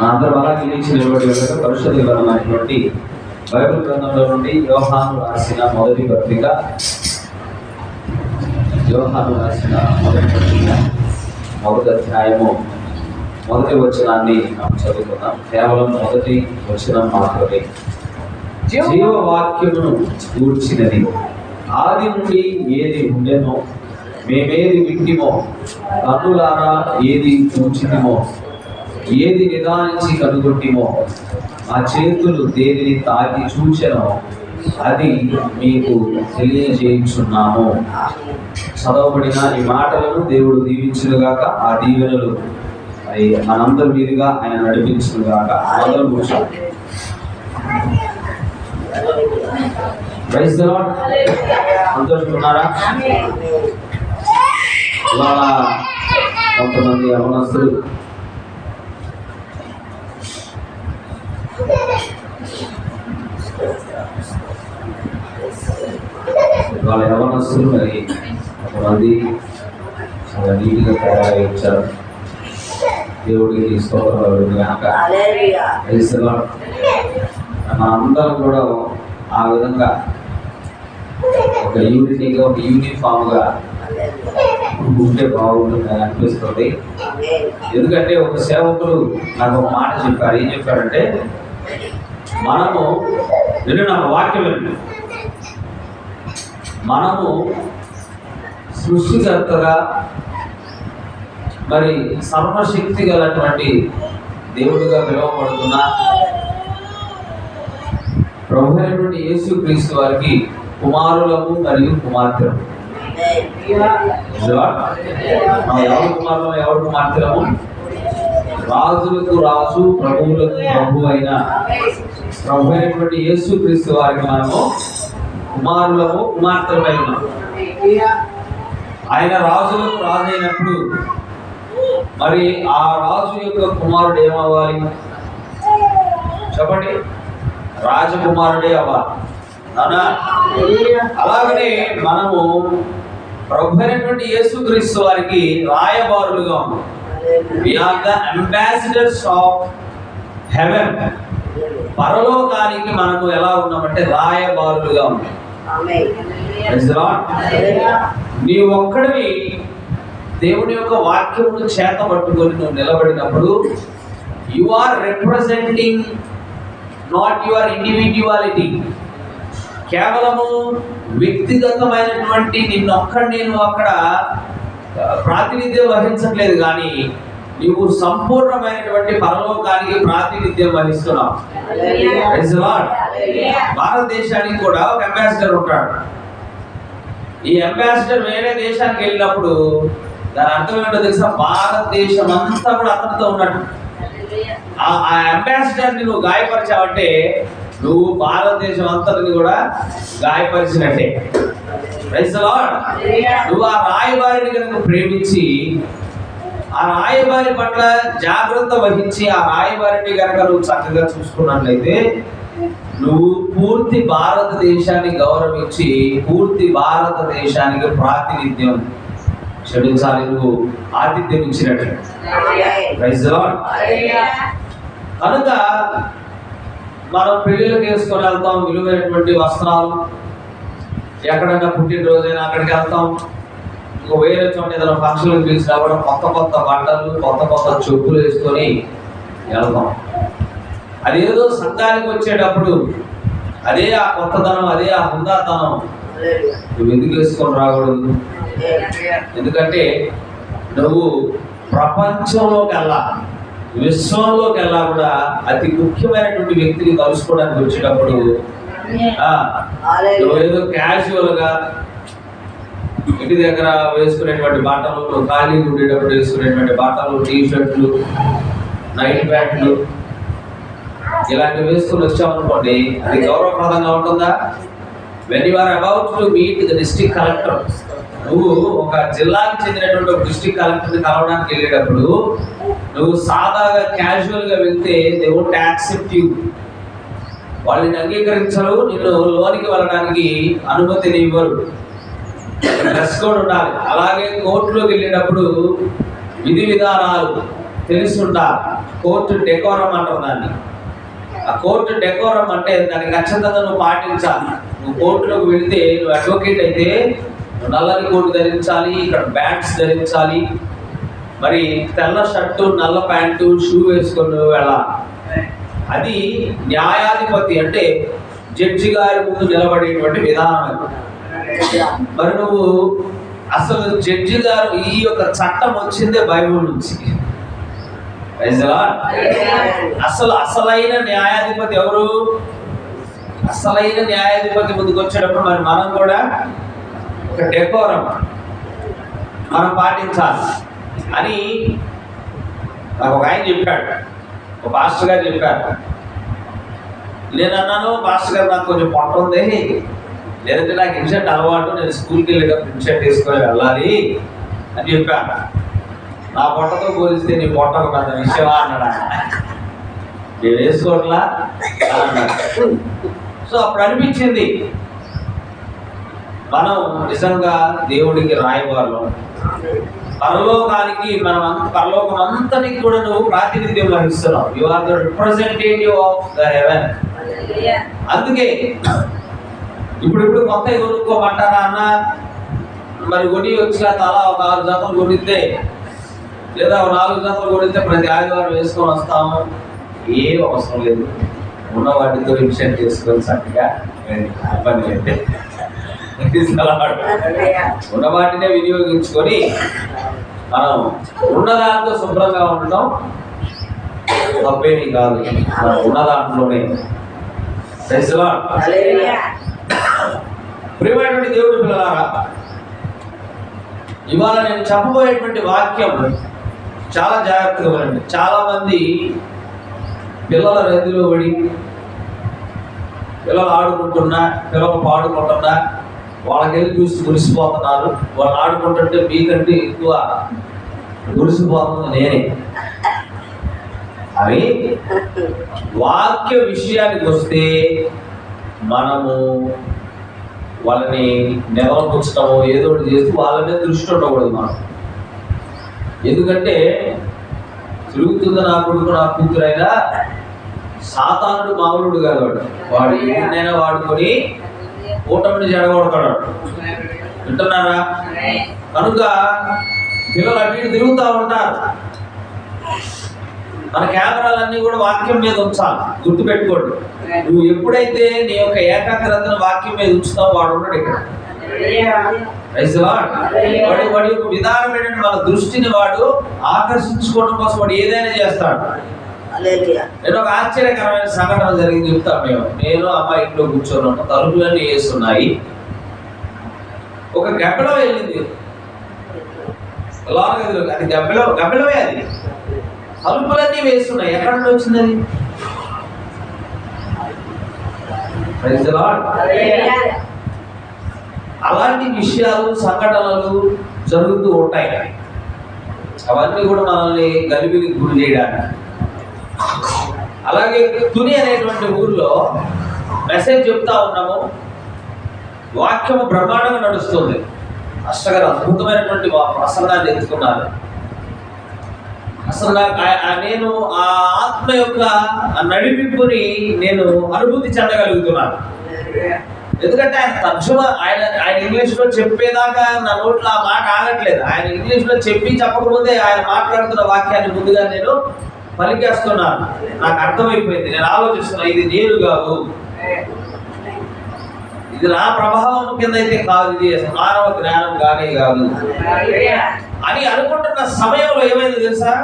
అందరూ అలాగే లేచి నిలబడి వెళ్ళగా పరిశుద్ధ గ్రంథమైనటువంటి బైబిల్ గ్రంథంలో నుండి యోహాను రాసిన మొదటి పత్రిక మొదటి అధ్యాయము మొదటి వచనాన్ని మనం చదువుకున్నాం. కేవలం మొదటి వచనం మాత్రమే. జీవవాక్యమును గూర్చినది ఆది నుండి ఏది ఉండెనో, మేమేది వింటిమో, కన్నులారా ఏది చూచితిమో, ఏది నిదానించి కనుగొట్టిమో, ఆ చేతులు దేనిని తాకి చూచెనో అది మీకు తెలియజేయుచున్నాము. చదవబడిన ఈ మాటలను దేవుడు దీవించునుగాక. ఆ దీవెనలు అవి మనందరి మీదుగా ఆయన నడిపించునుగాక. మొదలు కూర్చోండి. Praise the lord. సంతోషిస్తున్నారా? ఇవాళ కొంతమంది యవనస్తులు మరి కొంతమంది చాలా నీట్గా తయారై వచ్చారు. దేవుడికి స్తోత్రాలు కనుక మనందరం కూడా ఆ విధంగా ఒక యూనిటీగా, ఒక యూనిఫామ్గా ఉంటే బాగుంటుంది అని అనిపిస్తుంది. ఎందుకంటే ఒక సేవకులు నాకు ఒక మాట చెప్పారు. ఏం చెప్పారంటే, మనము నాకు వాక్యం వినండి, మనము సృష్టికర్తగా మరి సర్వశక్తి గలటువంటి దేవుడిగా పిలువబడుతున్న ప్రభు అయినటువంటి యేసుక్రీస్తు వారికి కుమారులము మరియు కుమార్తెలు. ఎవరు కుమారులము, ఎవరు కుమార్తెలము? రాజులకు రాజు, ప్రభువులకు ప్రభు అయిన ప్రభు అయినటువంటి యేసుక్రీస్తు వారికి మనము కుమారులము, కుమార్తెలమై ఉన్నాం. ఆయన రాజులకు రాజు అయినప్పుడు మరి ఆ రాజు యొక్క కుమారుడు ఏమవ్వాలి చెప్పండి? రాజకుమారుడే అవ్వాలి. అలాగనే మనము ప్రభు అయినటువంటి యేసుక్రీస్తు వారికి రాయబారులుగా ఉన్నాం. We are the ambassadors of heaven. పరలోకానికి మనము ఎలా ఉన్నామంటే రాయబారులుగా ఉన్నాం. నీ ఒక్కడివి దేవుని యొక్క వాక్యమును చేత పట్టుకొని నువ్వు నిలబడినప్పుడు you are representing not your individuality. కేవలము వ్యక్తిగతమైనటువంటి నిన్నొక్కడిని నువ్వు అక్కడ ప్రాతినిధ్యం వహించట్లేదు, కానీ నువ్వు సంపూర్ణమైనటువంటి పరలోకానికి ప్రాతినిధ్యం వహిస్తున్నావు. భారతదేశానికి కూడా ఒక అంబాసిడర్ ఉంటాడు. ఈ అంబాసిడర్ వేరే దేశానికి వెళ్ళినప్పుడు దాని అర్థం ఏంటో తెలుసా? భారతదేశం అంతా కూడా అతనితో ఉన్నట్టు. ఆ అంబాసిడర్ని నువ్వు గాయపరిచావంటే నువ్వు భారతదేశం అంతటిని కూడా గాయపరిచినట్టే. Praise the lord. నువ్వు ఆ రాయబారిని కనుక ప్రేమించి ఆ రాయబారి పట్ల జాగ్రత్త వహించి ఆ రాయబారిని కనుక నువ్వు చక్కగా చూసుకున్నట్లయితే నువ్వు పూర్తి భారతదేశాన్ని గౌరవించి పూర్తి భారతదేశానికి ప్రాతినిధ్యం క్షమించాలి, నువ్వు ఆతిథ్యం ఇచ్చినట్టు. Praise the lord. కనుక మనం పెళ్లిళ్ళకి వేసుకొని వెళ్తాం, విలువైనటువంటి వస్త్రాలు, ఎక్కడైనా పుట్టినరోజైనా అక్కడికి వెళ్తాం. ఇంకో వేరే చోట ఏదైనా ఫంక్షన్లకు పిలిచినా కూడా కొత్త కొత్త బట్టలు, కొత్త కొత్త చెప్పులు వేసుకొని వెళ్తాం. అదేదో సంఘానికి వచ్చేటప్పుడు అదే ఆ కొత్తదనం, అదే ఆ హుందాతనం నువ్వు ఎందుకు వేసుకొని రాకూడదు? ఎందుకంటే నువ్వు ప్రపంచంలోకి వెళ్ళా, విశ్వంలోకి వెళ్ళా కూడా అతి ముఖ్యమైనటువంటి వ్యక్తిని కలుసుకోవడానికి వచ్చేటప్పుడు నువ్వు ఏదో క్యాజువల్గా ఇంటి దగ్గర వేసుకునేటువంటి బట్టలు, ఖాళీ ఉండేటప్పుడు వేసుకునేటువంటి బట్టలు, టీషర్ట్లు, నైట్ ప్యాంట్లు ఇలాంటివి వేసుకుని వచ్చామనుకోండి, అది గౌరవప్రదంగా ఉంటుందా? When you are about to meet the district collector, నువ్వు ఒక జిల్లాకి చెందినటువంటి ఒక డిస్ట్రిక్ట్ కలెక్టర్ని కలవడానికి వెళ్ళేటప్పుడు నువ్వు సాదాగా క్యాజువల్గా వెళ్తే దే వోంట్ యాక్సెప్ట్ యూ. వాళ్ళని అంగీకరించరు, నిన్ను లోనికి వెళ్ళడానికి అనుమతిని ఇవ్వరు. డ్రెస్ కోడ్ ఉండాలి. అలాగే కోర్టులోకి వెళ్ళేటప్పుడు విధి విధానాలు తెలుసుండా. కోర్టు డెకోరం అంటారు దాన్ని. ఆ కోర్టు డెకోరం అంటే దాన్ని ఖచ్చితంగా నువ్వు పాటించాలి. నువ్వు కోర్టులోకి వెళితే, నువ్వు అడ్వకేట్ అయితే నల్లని కోటు ధరించాలి, ఇక్కడ బ్యాట్స్ ధరించాలి, మరి తెల్ల షర్టు నల్ల ప్యాంటు షూ వేసుకొని వెళ్ళాలి. అది న్యాయాధిపతి అంటే జడ్జి గారి ముందు నిలబడేటువంటి విధానం. మరి నువ్వు అసలు జడ్జి గారు ఈ యొక్క చట్టం వచ్చిందే బైబిల్ నుంచి. అసలైన న్యాయాధిపతి ఎవరు? అసలైన న్యాయాధిపతి ముందుకు వచ్చేటప్పుడు మరి మనం కూడా ఒక డెకోరం మనం పాటించాలి అని నాకు ఒక ఆయన చెప్పాడు, ఒక పాస్టర్ గారు చెప్పారు. నేను అన్నాను, పాస్టర్ గారు నాకు కొంచెం పొట్ట ఉంది, లేదంటే నాకు ఇన్షర్ట్ అలవాటు, నేను స్కూల్కి వెళ్ళేటప్పుడు ఇన్షర్ట్ వేసుకొని వెళ్ళాలి అని చెప్పాను. నా పొట్టతో పోలిస్తే నీ పొట్ట ఒక పెద్ద విషయమా అన్నాడు ఆయన. నేను వేసుకోవట్లా అన్నాడు. సో అప్పుడు అనిపించింది, మనం నిజంగా దేవుడికి రాయవాళ్ళం. పరలోకానికి పరలోకం అంతటికి కూడా నువ్వు ప్రాతినిధ్యం వహిస్తున్నావు. You are the representative of the heaven. అందుకే ఇప్పుడు కొత్త కొనుక్కోమంటారా అన్న, మరి కొని వచ్చిన తల ఒక 6 జతలు కొనిస్తే, లేదా 4 జతలు కొనిస్తే ప్రతి ఆదివారం వేసుకొని వస్తాము. ఏం అవసరం లేదు, ఉన్న వాటితో ఇన్షర్ట్ చేసుకొని చక్కగా ఇబ్బంది అయితే ఉన్న వాటినే వినియోగించుకొని మనం ఉన్నదాంతో శుభ్రంగా ఉండటం తప్పేమీ కాదు. మనం ఉన్న దాంట్లోనే ప్రియమైనటువంటి దేవుడి పిల్లలారా, ఇవాళ నేను చెప్పబోయేటువంటి వాక్యం చాలా జాగ్రత్తగా వినండి. చాలా మంది పిల్లల రద్దీలో పడి, పిల్లలు ఆడుకుంటున్నా, పిల్లలు పాడుకుంటున్నా, వాళ్ళకెళ్ళి చూసి మురిసిపోతున్నారు. వాళ్ళు ఆడుకుంటుంటే మీకంటే ఎక్కువ మురిసిపోతుంది నేనే. అవి వాక్య విషయానికి వస్తే మనము వాళ్ళని నెలకొచ్చటమో ఏదో ఒకటి చేస్తూ వాళ్ళ మీద దృష్టి ఉండకూడదు మనం. ఎందుకంటే తిరుగుతుంది నా కొడుకు నా కూతురైనా, సాతానుడు మామూలుడు కాదు. వాడు ఏదైనా వాడుకొని కూటమిని జడగొడతాడు. వింటున్నారా? కనుక పిల్లలు అటు ఇటు తిరుగుతూ ఉంటారు. మన కెమెరాలన్నీ కూడా వాక్యం మీద ఉంచాలి. గుర్తుపెట్టుకోండి, నువ్వు ఎప్పుడైతే నీ యొక్క ఏకాగ్రతను వాక్యం మీద ఉంచుతావు, వాడు ఉన్నాడు ఇక్కడ. వాడి యొక్క విధానమైన మన దృష్టిని వాడు ఆకర్షించుకోవడం కోసం వాడు ఏదైనా చేస్తాడు. నేను ఒక ఆశ్చర్యకరమైన సంఘటన జరిగింది చెప్తాను. నేను అమ్మాయి ఇంట్లో కూర్చొని తలుపులన్నీ వేస్తున్నాయి. ఒక గబ్బెలో వెళ్ళింది లోనగదిలోకి. అది గబ్బెలమే, అది తలుపులన్నీ వేస్తున్నాయి. ఎక్కడ నుండి వచ్చింది అది? అలాంటి విషయాలు సంఘటనలు జరుగుతూ ఉంటాయి. అవన్నీ కూడా మనల్ని గలిబిలికి గురి చేయడానికి. అలాగే తుని అనేటువంటి ఊర్లో మెసేజ్ చెప్తా ఉన్నాము. వాక్యము బ్రహ్మాండంగా నడుస్తుంది. అష్టగారు అద్భుతమైనటువంటి ప్రసంగాన్ని ఎత్తుకున్నారు. అసలు నేను ఆ ఆత్మ యొక్క నడిపింపుని నేను అనుభూతి చెందగలుగుతున్నాను. ఎందుకంటే ఆయన తరచుగా ఆయన ఇంగ్లీష్లో చెప్పేదాకా నా నోట్లో ఆ మాట ఆగట్లేదు. ఆయన ఇంగ్లీష్లో చెప్పకపోతే ఆయన మాట్లాడుతున్న వాక్యాన్ని ముందుగా నేను పలికేస్తున్నాను. నాకు అర్థమైపోయింది. నేను ఆలోచిస్తున్నా, ఇది నేను కాదు, ఇది నా ప్రభావం కింద అయితే కాదు, ఇది మానవ జ్ఞానం కానే కాదు అని అనుకుంటున్న సమయంలో ఏమైంది తెలుసా?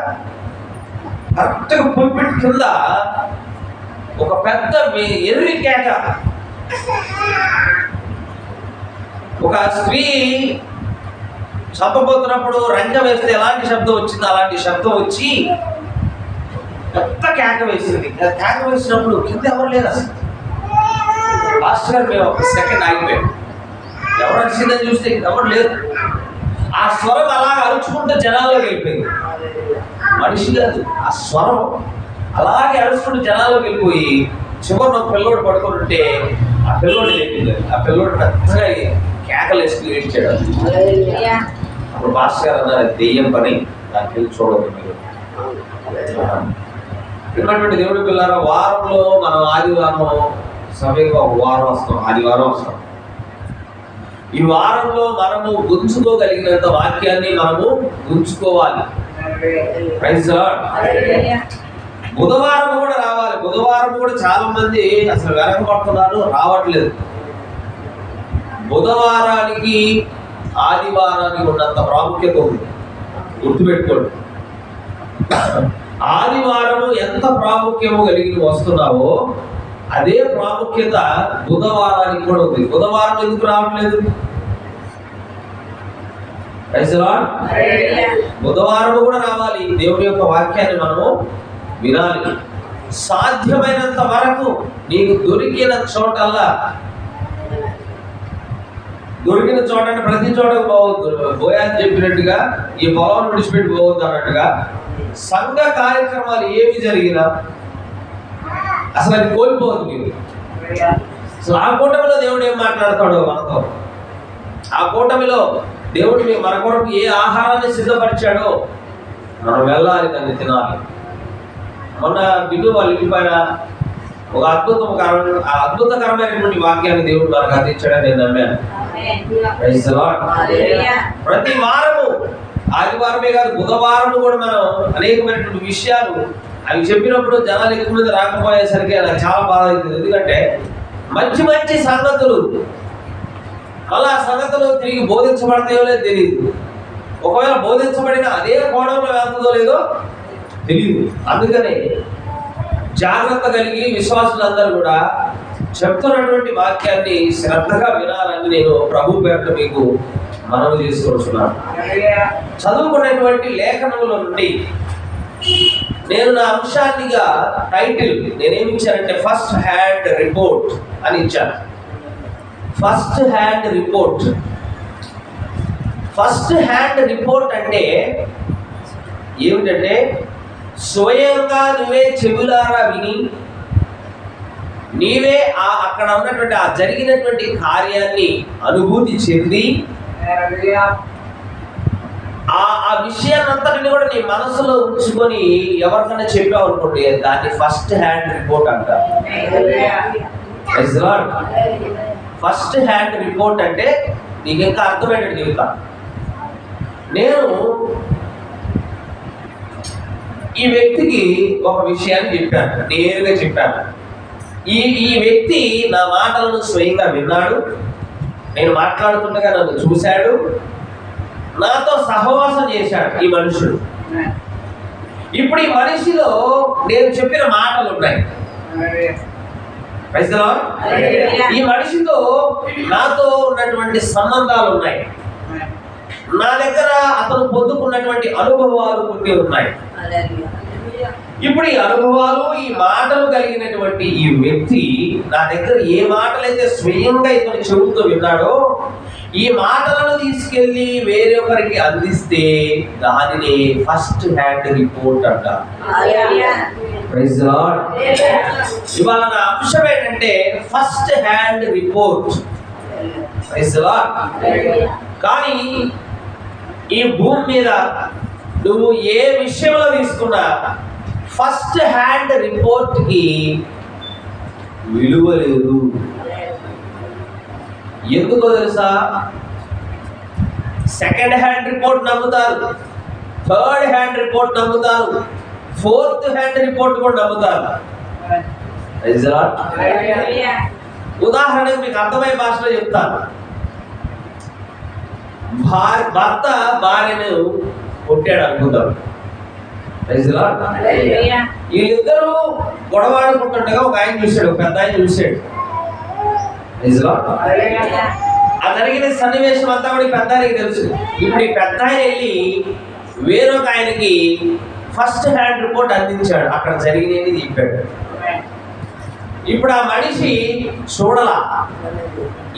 కరెక్ట్గా పుల్పిట్ కింద ఒక పెద్ద ఎర్రి కేక. ఒక స్త్రీ చంపబోతున్నప్పుడు రంగ వేస్తే ఎలాంటి శబ్దం వచ్చిందో అలాంటి శబ్దం వచ్చి పెద్ద కేక వేసింది. కేక వేసినప్పుడు కింద ఎవరు లేరు. అసలు మాస్టర్ గారు మేము ఒక సెకండ్ ఆగిపోయాం. ఎవరు వచ్చిందని చూస్తే ఎవరు లేరు. ఆ స్వరం అలా అరుచుకుంటూ జనాల్లోకి వెళ్ళిపోయింది. మనిషి కాదు, ఆ స్వరం అలాగే అరుచుకుంటూ జనాల్లోకి వెళ్ళిపోయి చివరిన ఒక పిల్లోడు పడుకొని ఉంటే ఆ పిల్లోడు లేపింది. ఆ పిల్లోడు పెద్దగా కేకలు వేసుకుని ఏడ్చాడు. అప్పుడు మాస్టర్ గారు అన్నారు, దెయ్యం పని, దానికి వెళ్ళి చూడదు మీరు. ఇటువంటి దేవుడి పిల్లల వారంలో మనం ఆదివారం సమయంగా ఒక వారం వస్తాం, ఆదివారం వస్తాం. ఈ వారంలో మనము గుంజుకోగలిగినంత వాక్యాన్ని మనము గుంజుకోవాలి. Praise the lord. బుధవారం కూడా రావాలి. బుధవారం కూడా చాలా మంది అసలు వెనకబడుతున్నారు, రావట్లేదు. బుధవారానికి ఆదివారానికి ఉన్నంత ప్రాముఖ్యత ఉంది, గుర్తుపెట్టుకోండి. ఆదివారము ఎంత ప్రాముఖ్యము కలిగి వస్తున్నావో అదే ప్రాముఖ్యత బుధవారానికి కూడా ఉంది. బుధవారం ఎందుకు రావట్లేదు? బుధవారం కూడా రావాలి. దేవుని యొక్క వాక్యాన్ని మనము వినాలి. సాధ్యమైనంత వరకు నీకు దొరికిన చోటల్లా, దొరికిన చోట అంటే ప్రతి చోట పోవద్దు. బోయాన్ని చెప్పినట్టుగా ఈ పొలం విడిచిపెట్టి పోవద్దు అన్నట్టుగా సంఘ కార్యక్రమాలు ఏమి జరిగినా అసలు అది కోల్పోవద్దు మీరు. అసలు ఆ కూటమిలో దేవుడు ఏం మాట్లాడతాడో మనతో, ఆ కూటమిలో దేవుడు మన కొరకు ఏ ఆహారాన్ని సిద్ధపరిచాడో మనం వెళ్ళాలి, దాన్ని తినాలి. మొన్న బిడ్డు వాళ్ళ ఇంటి పైన ఒక అద్భుతకరమైనటువంటి వాక్యాన్ని దేవుడు మనకు అందించాడని నేను నమ్మాను. ప్రతి వారము, ఆదివారమే కాదు బుధవారము కూడా మనం అనేకమైనటువంటి విషయాలు అవి చెప్పినప్పుడు జనాలు ఎక్కువ మంది రాకపోయేసరికి నాకు చాలా బాధ అవుతుంది. ఎందుకంటే మంచి మంచి సంగతులు మళ్ళీ ఆ సంగతులు తిరిగి బోధించబడతాయో లేదో తెలియదు. ఒకవేళ బోధించబడిన అదే కోణంలో వెళ్తుందో లేదో తెలియదు. అందుకనే జాగ్రత్త కలిగి విశ్వాసులందరూ కూడా చెప్తున్నటువంటి వాక్యాన్ని శ్రద్ధగా వినాలని నేను ప్రభు పేరుట మీకు మనవి చేసుకుంటున్నాను. చదువుకున్నటువంటి లేఖనముల నుండి నేను నా అంశాన్నిగా టైటిల్ నేనేమి ఇచ్చానంటే ఫస్ట్ హ్యాండ్ రిపోర్ట్ అని ఇచ్చాను. First hand report. First hand report అంటే ఏమిటంటే స్వయంగా నువ్వే చెవులారా విని నీవే అక్కడ ఉన్నటువంటి ఆ జరిగినటువంటి కార్యాన్ని అనుభూతి చెంది ఆ విషయాన్నంతటిని కూడా నీ మనసులో ఉంచుకొని ఎవరికైనా చెప్పావు అనుకోండి, దాన్ని ఫస్ట్ హ్యాండ్ రిపోర్ట్ అంటారు. ఫస్ట్ హ్యాండ్ రిపోర్ట్ అంటే నీకు ఇంకా అర్థమైనట్టు చెబుతాను. నేను ఈ వ్యక్తికి ఒక విషయాన్ని చెప్పాను, నేరుగా చెప్పాను. ఈ వ్యక్తి నా మాటలను స్వయంగా విన్నాడు, నేను మాట్లాడుతుండగా నన్ను చూశాడు, నాతో సహవాసం చేశాడు ఈ మనుషుడు. ఇప్పుడు ఈ మనిషిలో నేను చెప్పిన మాటలు ఉన్నాయి. ఈ మనిషితో నాతో ఉన్నటువంటి సంబంధాలు ఉన్నాయి. నా దగ్గర అతను పొందుకున్నటువంటి అనుభవాలు కొన్ని ఉన్నాయి. ఇప్పుడు ఈ అనుభవాలు, ఈ మాటలు కలిగినటువంటి ఈ వ్యక్తి నా దగ్గర ఏ మాటలైతే స్వయంగా ఇతను చెబుతూ విన్నాడో ఈ మాటలను తీసుకెళ్లి వేరొకరికి అందిస్తే దానిని ఫస్ట్ హ్యాండ్ రిపోర్ట్ అంటారు. Praise the lord. ఇవాళ నా అంశం ఏంటంటే first hand report. Praise the lord. కానీ ఈ భూమి మీద నువ్వు ఏ విషయంలో తీసుకున్నా ఫస్ట్ హ్యాండ్ రిపోర్ట్ కి విలువ లేదు. ఎందుకో తెలుసా? సెకండ్ హ్యాండ్ రిపోర్ట్ నమ్ముతారు, థర్డ్ హ్యాండ్ రిపోర్ట్ నమ్ముతారు, ఫోర్త్ హ్యాండ్ రిపోర్ట్ కూడా నమ్ముతారు. ఉదాహరణకు మీకు అర్థమయ్యే భాషలో చెప్తాను. భర్త భార్యను కొట్టాడు అనుకుంటాం. వీళ్ళిద్దరూ గొడవాడుకుంటుండగా ఒక ఆయన చూశాడు, ఒక పెద్ద ఆయన చూశాడు. ఆ జరిగిన సన్నివేశం అంతా కూడా పెద్ద ఆయనకి తెలుసు. ఇప్పుడు ఈ పెద్ద ఆయన వెళ్ళి వేరొక ఆయనకి ఫస్ట్ హ్యాండ్ రిపోర్ట్ అందించాడు, అక్కడ జరిగినది చెప్పాడు. ఇప్పుడు ఆ మనిషి చూడలా,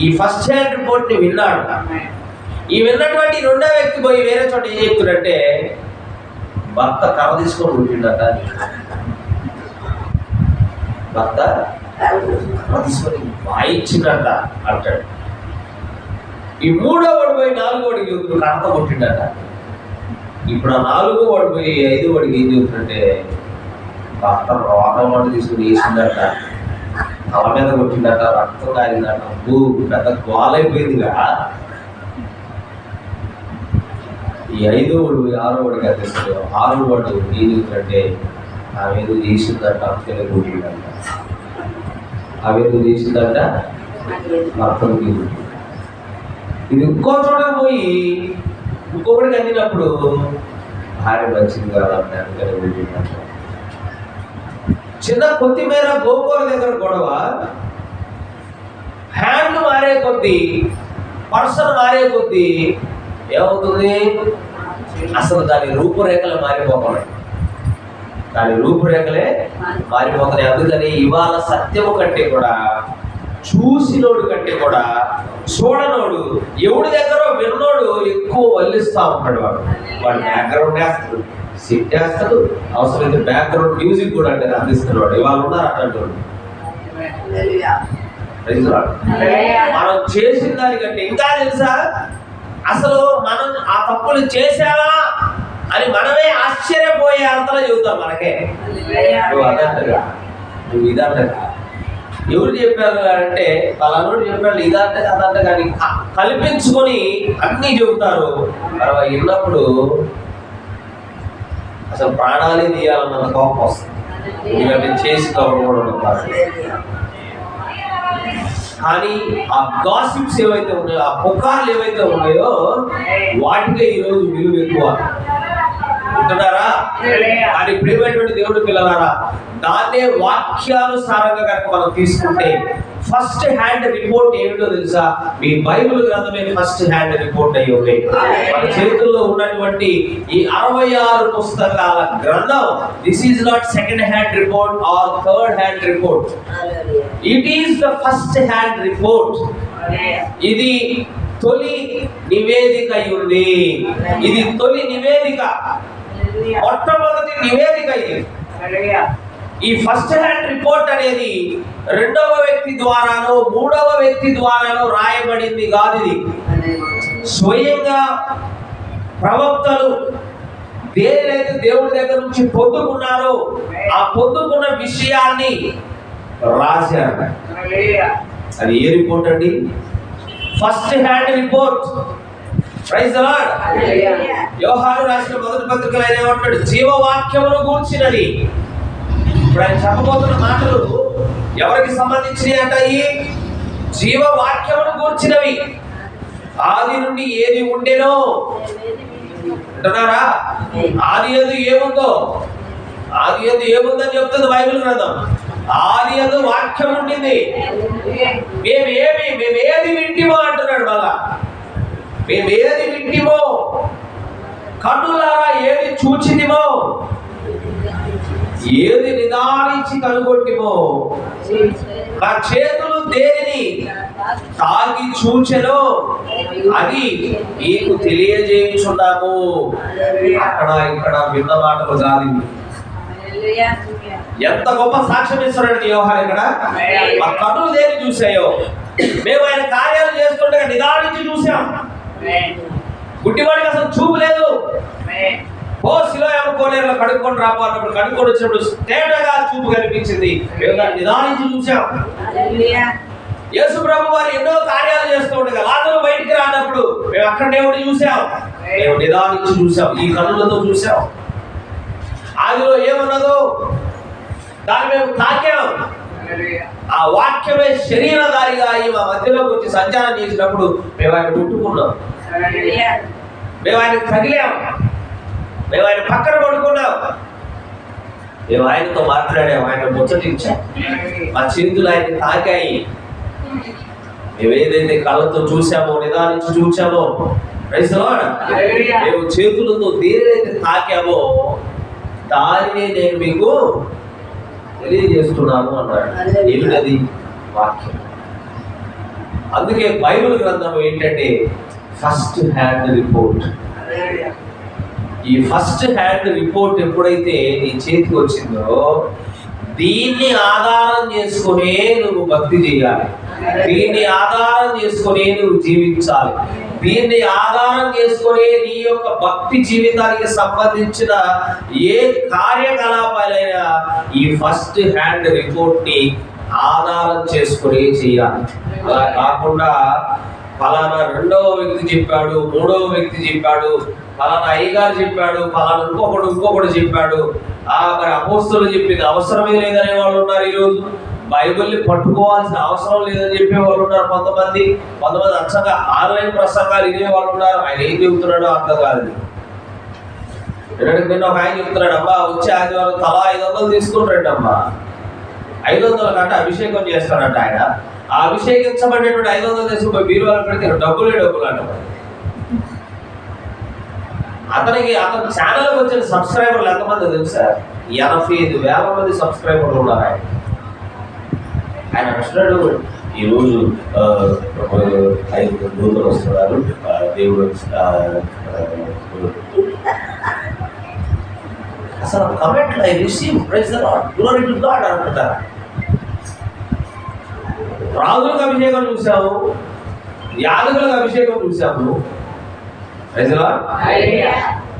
ఈ ఫస్ట్ హ్యాండ్ రిపోర్ట్ ని విన్నాడు. ఈ విన్నటువంటి రెండో వ్యక్తి పోయి వేరే చోట ఏం చెప్తున్నట్టే భర్త కర్ర తీసుకొని ఉంటుండట, భర్త తీసుకొని వాయించిందట అంటాడు. ఈ మూడో వాడు పోయి నాలుగో వాడికి కర్రతో కొట్టిండట. ఇప్పుడు ఆ 4 వాడు పోయి 5 వాడికి ఏం చెబుతుందంటే డాక్టర్ రోగం వాడు తీసుకుని వేసిందట, తల మీద కొట్టిందట, రక్తం కారిందట, పెద్ద గోలైపోయిందిగా. ఈ 5 వాడు 6 వాడికి అందిస్తాడు. 6 వాడు ఏం చెబుతుందంటే ఆమెదో చేసిందట, అంతేనే కొట్టిందంట, ఆమెదో చేసిందట, రక్తం తీరు. ఇది ఇంకో చోట పోయి ఇంకొకటికి అందినప్పుడు భార్య మంచిది కాదంటే అందుకని కొట్టిందంట. చిన్న కొత్తిమీర గోకూర దగ్గర గొడవ, హ్యాండ్ మారే కొద్దీ, పర్సన్ మారే కొద్దీ ఏమవుతుంది? అసలు దాని రూపురేఖలు మారిపోతున్నాయి, దాని రూపురేఖలే మారిపోతున్నాయి. అందుకని ఇవాళ సత్యము కంటే కూడా, చూసినోడు కంటే కూడా చూడనోడు, ఎవడి దగ్గర విన్నోడు ఎక్కువ వల్లిస్తా ఉంటాడు. వాడు బ్యాక్గ్రౌండ్ వేస్తాడు, సిట్ వేస్తాడు, అవసరమైతే బ్యాక్గ్రౌండ్ మ్యూజిక్ కూడా అంటే అందిస్తున్నాడు. ఇవాళ ఉన్నారు అట్లాంటి. మనం చేసిన దానికంటే ఇంకా తెలుసా, అసలు మనం ఆ తప్పులు చేసావా అని మనమే ఆశ్చర్యపోయే అంతలో చెబుతాం. మనకే నువ్వు అదంటగా, నువ్వు ఇదంటగా, ఎవరు చెప్పారు అంటే పలానోడు చెప్పాడు ఇదంటే అదంట, కానీ కల్పించుకొని అన్నీ చెబుతారు. అలా విన్నప్పుడు అసలు ప్రాణాలే తీయాలన్నంత కోపం వస్తుంది. ఎందుకంటే చేసి తవ్వడం. కానీ ఆ గాసిప్స్ ఏవైతే ఉన్నాయో, ఆ పుకార్లు ఏవైతే ఉన్నాయో వాటికే ఈరోజు విలువ ఎక్కువ. ఉంటున్నారా? కానీ ప్రియమైనటువంటి దేవుడి పిల్లలారా, దాన్నే వాక్యానుసారంగా కనుక మనం తీసుకుంటే ఫస్ట్ హ్యాండ్ రిపోర్ట్ ఏమిటో తెలుసా? మీ బైబిల్ గ్రంథమే ఫస్ట్ హ్యాండ్ రిపోర్ట్ అయ్యి ఉంది. మన చేతుల్లో ఉన్నటువంటి ఈ 66 పుస్తకాల గ్రంథం, this is not second hand report or third hand report, it is the first hand report. ఇది తొలి నివేదిక అయి ఉంది. ఇది తొలి నివేదిక, మొట్టమొదటి నివేదిక ఇది. ఈ ఫస్ట్ హ్యాండ్ రిపోర్ట్ అనేది రెండవ వ్యక్తి ద్వారానో మూడవ వ్యక్తి ద్వారానో రాయబడింది కాదు. ఇది స్వయంగా ప్రవక్తలు దేనినైతే దేవుడి దగ్గర నుంచి పొందుకున్నారో ఆ పొందుకున్న విషయాన్ని రాశారు. అది ఏ రిపోర్ట్ అండి? First hand report. Praise the lord. యోహాను రాసిన మొదటి పత్రికలో ఆయన ఏమంటాడు? జీవవాక్యమును గూర్చినది. ఇప్పుడు ఆయన చెప్పబోతున్న మాటలు ఎవరికి సంబంధించినవి అంట? ఈ జీవవాక్యమును గూర్చినవి. ఆది నుండి ఏది ఉండెనో అంటున్నారా? ఆది యందు ఏముందో, ఆది యందు ఏముందని చెప్తుంది బైబిల్ గ్రంథం. ఆది యందు వాక్యం ఉండింది, మేమేది వింటిమో అంటున్నాడు. మళ్ళా మేమేది వింటిమో, కన్నులారా ఏది చూచితిమో, ఏది నిదానించి కనుగొట్టిమో, నా చేతులు దేనిని తాగి చూచెనో అది నీకు తెలియజేయుచున్నాము. అక్కడ ఇక్కడ విన్న మాటలు కాదు. ఎంత గొప్ప సాక్ష్యం ఇస్తున్నాడు యోహాను ఇక్కడ. మా కన్నులు దేని చూసాయో, మేము ఆయన కార్యాలు చేస్తుండగా నిదానించి చూసాం. గుడ్డివాడికి అసలు చూపు లేదు. ఓ శిలోయామ కోనేరులో కడుక్కొని రాబోన్నప్పుడు, కడుక్కొని వచ్చినప్పుడు తేటగా చూపు కనిపించింది. మేము దాన్ని నిదానించి చూసాం. యేసు ప్రభు వారు ఎన్నో కార్యాలు చేస్తూ ఉండగా లాజరు బయటికి రానప్పుడు మేము అక్కడ దేవుడిని చూసాం. మేము నిదానించి చూసాం, ఈ కన్నులతో చూసాం. ఆదిలో ఏమన్నదో దాన్ని మేము తాకాం. ఆ వాక్యమే శరీరధారిగా అయ్యి మా మధ్యలోకి వచ్చి సంచారం చేసినప్పుడు మేము ఆయన ముట్టుకున్నాం, మేము ఆయన తగిలాం, మేము ఆయన పక్కన పడుకున్నాం, మేము ఆయనతో మాట్లాడాము, ఆయన ముచ్చటించాం. మా చేతులు ఆయన తాకాయి. మేము ఏదైతే కళ్ళతో చూసామో, నిదానించి చూసామో, మేము చేతులతో దేనినైతే తాకామో దానినే నేను మీకు తెలియజేస్తున్నాను అన్నాడు. ఏమిటది? వాక్యం. అందుకే బైబిల్ గ్రంథం ఏంటంటే ఫస్ట్ హ్యాండ్ రిపోర్ట్. ఈ ఫస్ట్ హ్యాండ్ రిపోర్ట్ ఎప్పుడైతే నీ చేతికి వచ్చిందో దీన్ని ఆధారం చేసుకునే నువ్వు భక్తి చేయాలి, దీన్ని ఆధారం చేసుకునే నువ్వు జీవించాలి. దీన్ని ఆధారం చేసుకొని నీ యొక్క భక్తి జీవితానికి సంబంధించిన ఏ కార్యకలాపాలైనా ఈ ఫస్ట్ హ్యాండ్ రిపోర్ట్ ని ఆధారం చేసుకొని చేయాలి. అలా కాకుండా ఫలానా రెండవ వ్యక్తి చెప్పాడు, మూడవ వ్యక్తి చెప్పాడు, ఫలానా అయ్యగారు చెప్పాడు, ఫలానా ఇంకొకడు చెప్పాడు, మరి అపోస్తలులు చెప్పింది అవసరమే లేదనే వాళ్ళు ఉన్నారు. ఈరోజు బైబిల్ని పట్టుకోవాల్సిన అవసరం లేదని చెప్పే వాళ్ళు ఉన్నారు. కొంతమంది అచ్చగా ఆన్లైన్ ప్రసంగాలు ఇదే వాళ్ళు ఉన్నారు. ఆయన ఏం చెబుతున్నాడో అర్థం కాదు. నిన్న ఒక ఆయన చెప్తున్నాడు, అమ్మా వచ్చే ఆదివారం తలా 500 తీసుకుంటాడు అమ్మా. 500 కంటే అభిషేకం చేస్తాడంట ఆయన. ఆ అభిషేకించబడినటువంటి 500 తీసుకుపోయి బీరువాలో పెడితే డబ్బులు అంట. అతని ఛానల్కి వచ్చిన సబ్స్క్రైబర్లు ఎంతమంది తెలుసా? 85,000 మంది సబ్స్క్రైబర్లు ఉన్నారు. ఆయన అంటున్నాడు, ఈరోజు 5 దూతలు వస్తున్నారు, దేవుడు అసలు కమెంట్లు I receive praise the lord, glory to God అంటారు. రాజులకు అభిషేకం చూసాము, యాజకులకు అభిషేకం చూసాము. Praise the lord.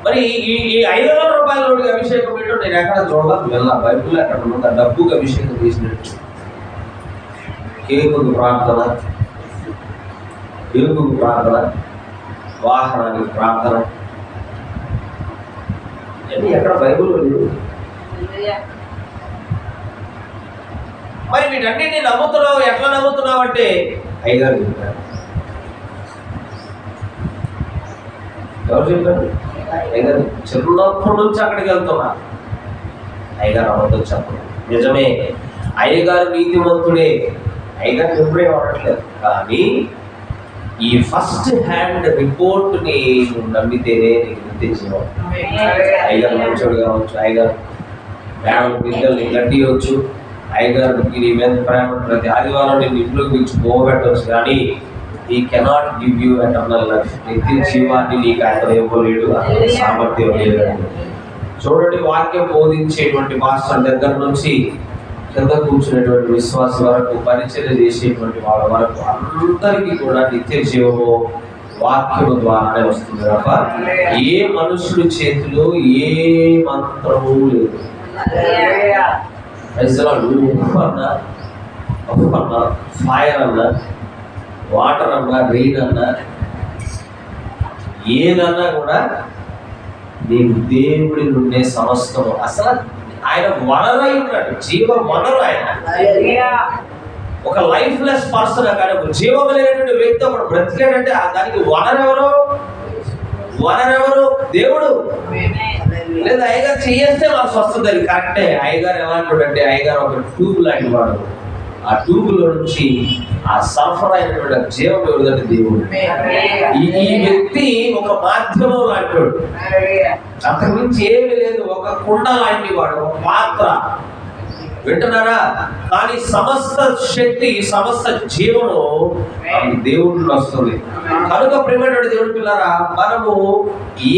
మరి ఈ 500 రూపాయల నోటికి అభిషేకం ఏంటో నేను ఎక్కడ చూడలేదు. వెళ్ళా బైబిల్లో ఎక్కడ ఉందా డబ్బుకి అభిషేకం చేసినట్టు? కేకుకు ప్రార్థన, వాహనానికి ప్రార్థన, ఎక్కడ బైబిల్ లేదు. మరి వీటన్నిటిని నమ్ముతున్నావు. ఎట్లా నమ్ముతున్నావు అంటే అయ్యగారు చెప్పారు. ఎవరు చెప్పారు? అయ్యగారు. చిన్నప్పటి నుంచి అక్కడికి వెళ్తున్నా. అయ్యగారు అబద్ధం చెప్పరు. నిజమే, అయ్యగారు నీతిమంతుడే, అయ్యగారు ఎప్పుడే వాడట్లేదు. కానీ ఈ ఫస్ట్ హ్యాండ్ రిపోర్ట్ ని నమ్మితేనే నీకు గుర్తించడం. అయ్యగారు మంచోడు కావచ్చు, అయ్యగారు మేడం బిడ్డల్ని గట్టియవచ్చు, అయ్యగారికి నీ మీద ప్రేమ ప్రతి ఆదివారం నేను ఇంట్లోకి పిలిచి పోగొట్టవచ్చు. కానీ ఈ cannot give you eternal life. నిత్య జీవాన్ని నీకు ఆయన ఇవ్వలేడు, సామర్థ్యం లేదండి. చూడండి, వాక్యం బోధించేటువంటి మాస్టర్ దగ్గర నుంచి కింద కూర్చునేటువంటి విశ్వాసం వరకు, పరిచర్య చేసేటువంటి వాళ్ళ వరకు అందరికీ కూడా నిత్య జీవము వాక్యము ద్వారానే వస్తుంది తప్ప ఏ మనుషుడి చేతిలో ఏ మంత్రము లేదు. ఫైర్ అన్నా, వాటర్ అన్నా, రెయిన్ అన్నా, ఏదన్నా కూడా నీకు దేవుడి నుండే సమస్తము. అసలు ఆయన వనరై ఉన్నాడు, జీవ వనరు ఆయన. ఒక లైఫ్ లెస్ పర్సన్ కానీ ఒక జీవం లేనటువంటి వ్యక్తి ఒకడు బ్రతికాడంటే దానికి వనరెవరు? దేవుడు. లేదా అయ్యగారు చేస్తే మాకు స్వస్థత. కరెక్టే. అయ్యగారు ఎలాంటి అయ్యగారు ఒక ట్యూబ్ లాంటి వాడు. ఆ ట్యూబ్ లో నుంచి ఆ సల్ఫర్ అయినటువంటి జీవం ఎవరిదంటే దేవుడు. ఈ వ్యక్తి ఒక మాధ్యమం లాంటి వాడు, అంతకు మించి ఏమీ లేదు. ఒక కుండ లాంటి వాడు, ఒక పాత్ర. వింటున్నారా? కానీ సమస్త శక్తి, సమస్త జీవము దేవుడిలో వస్తుంది. కనుక ప్రియమైనటువంటి దేవుడి పిల్లరా, మనము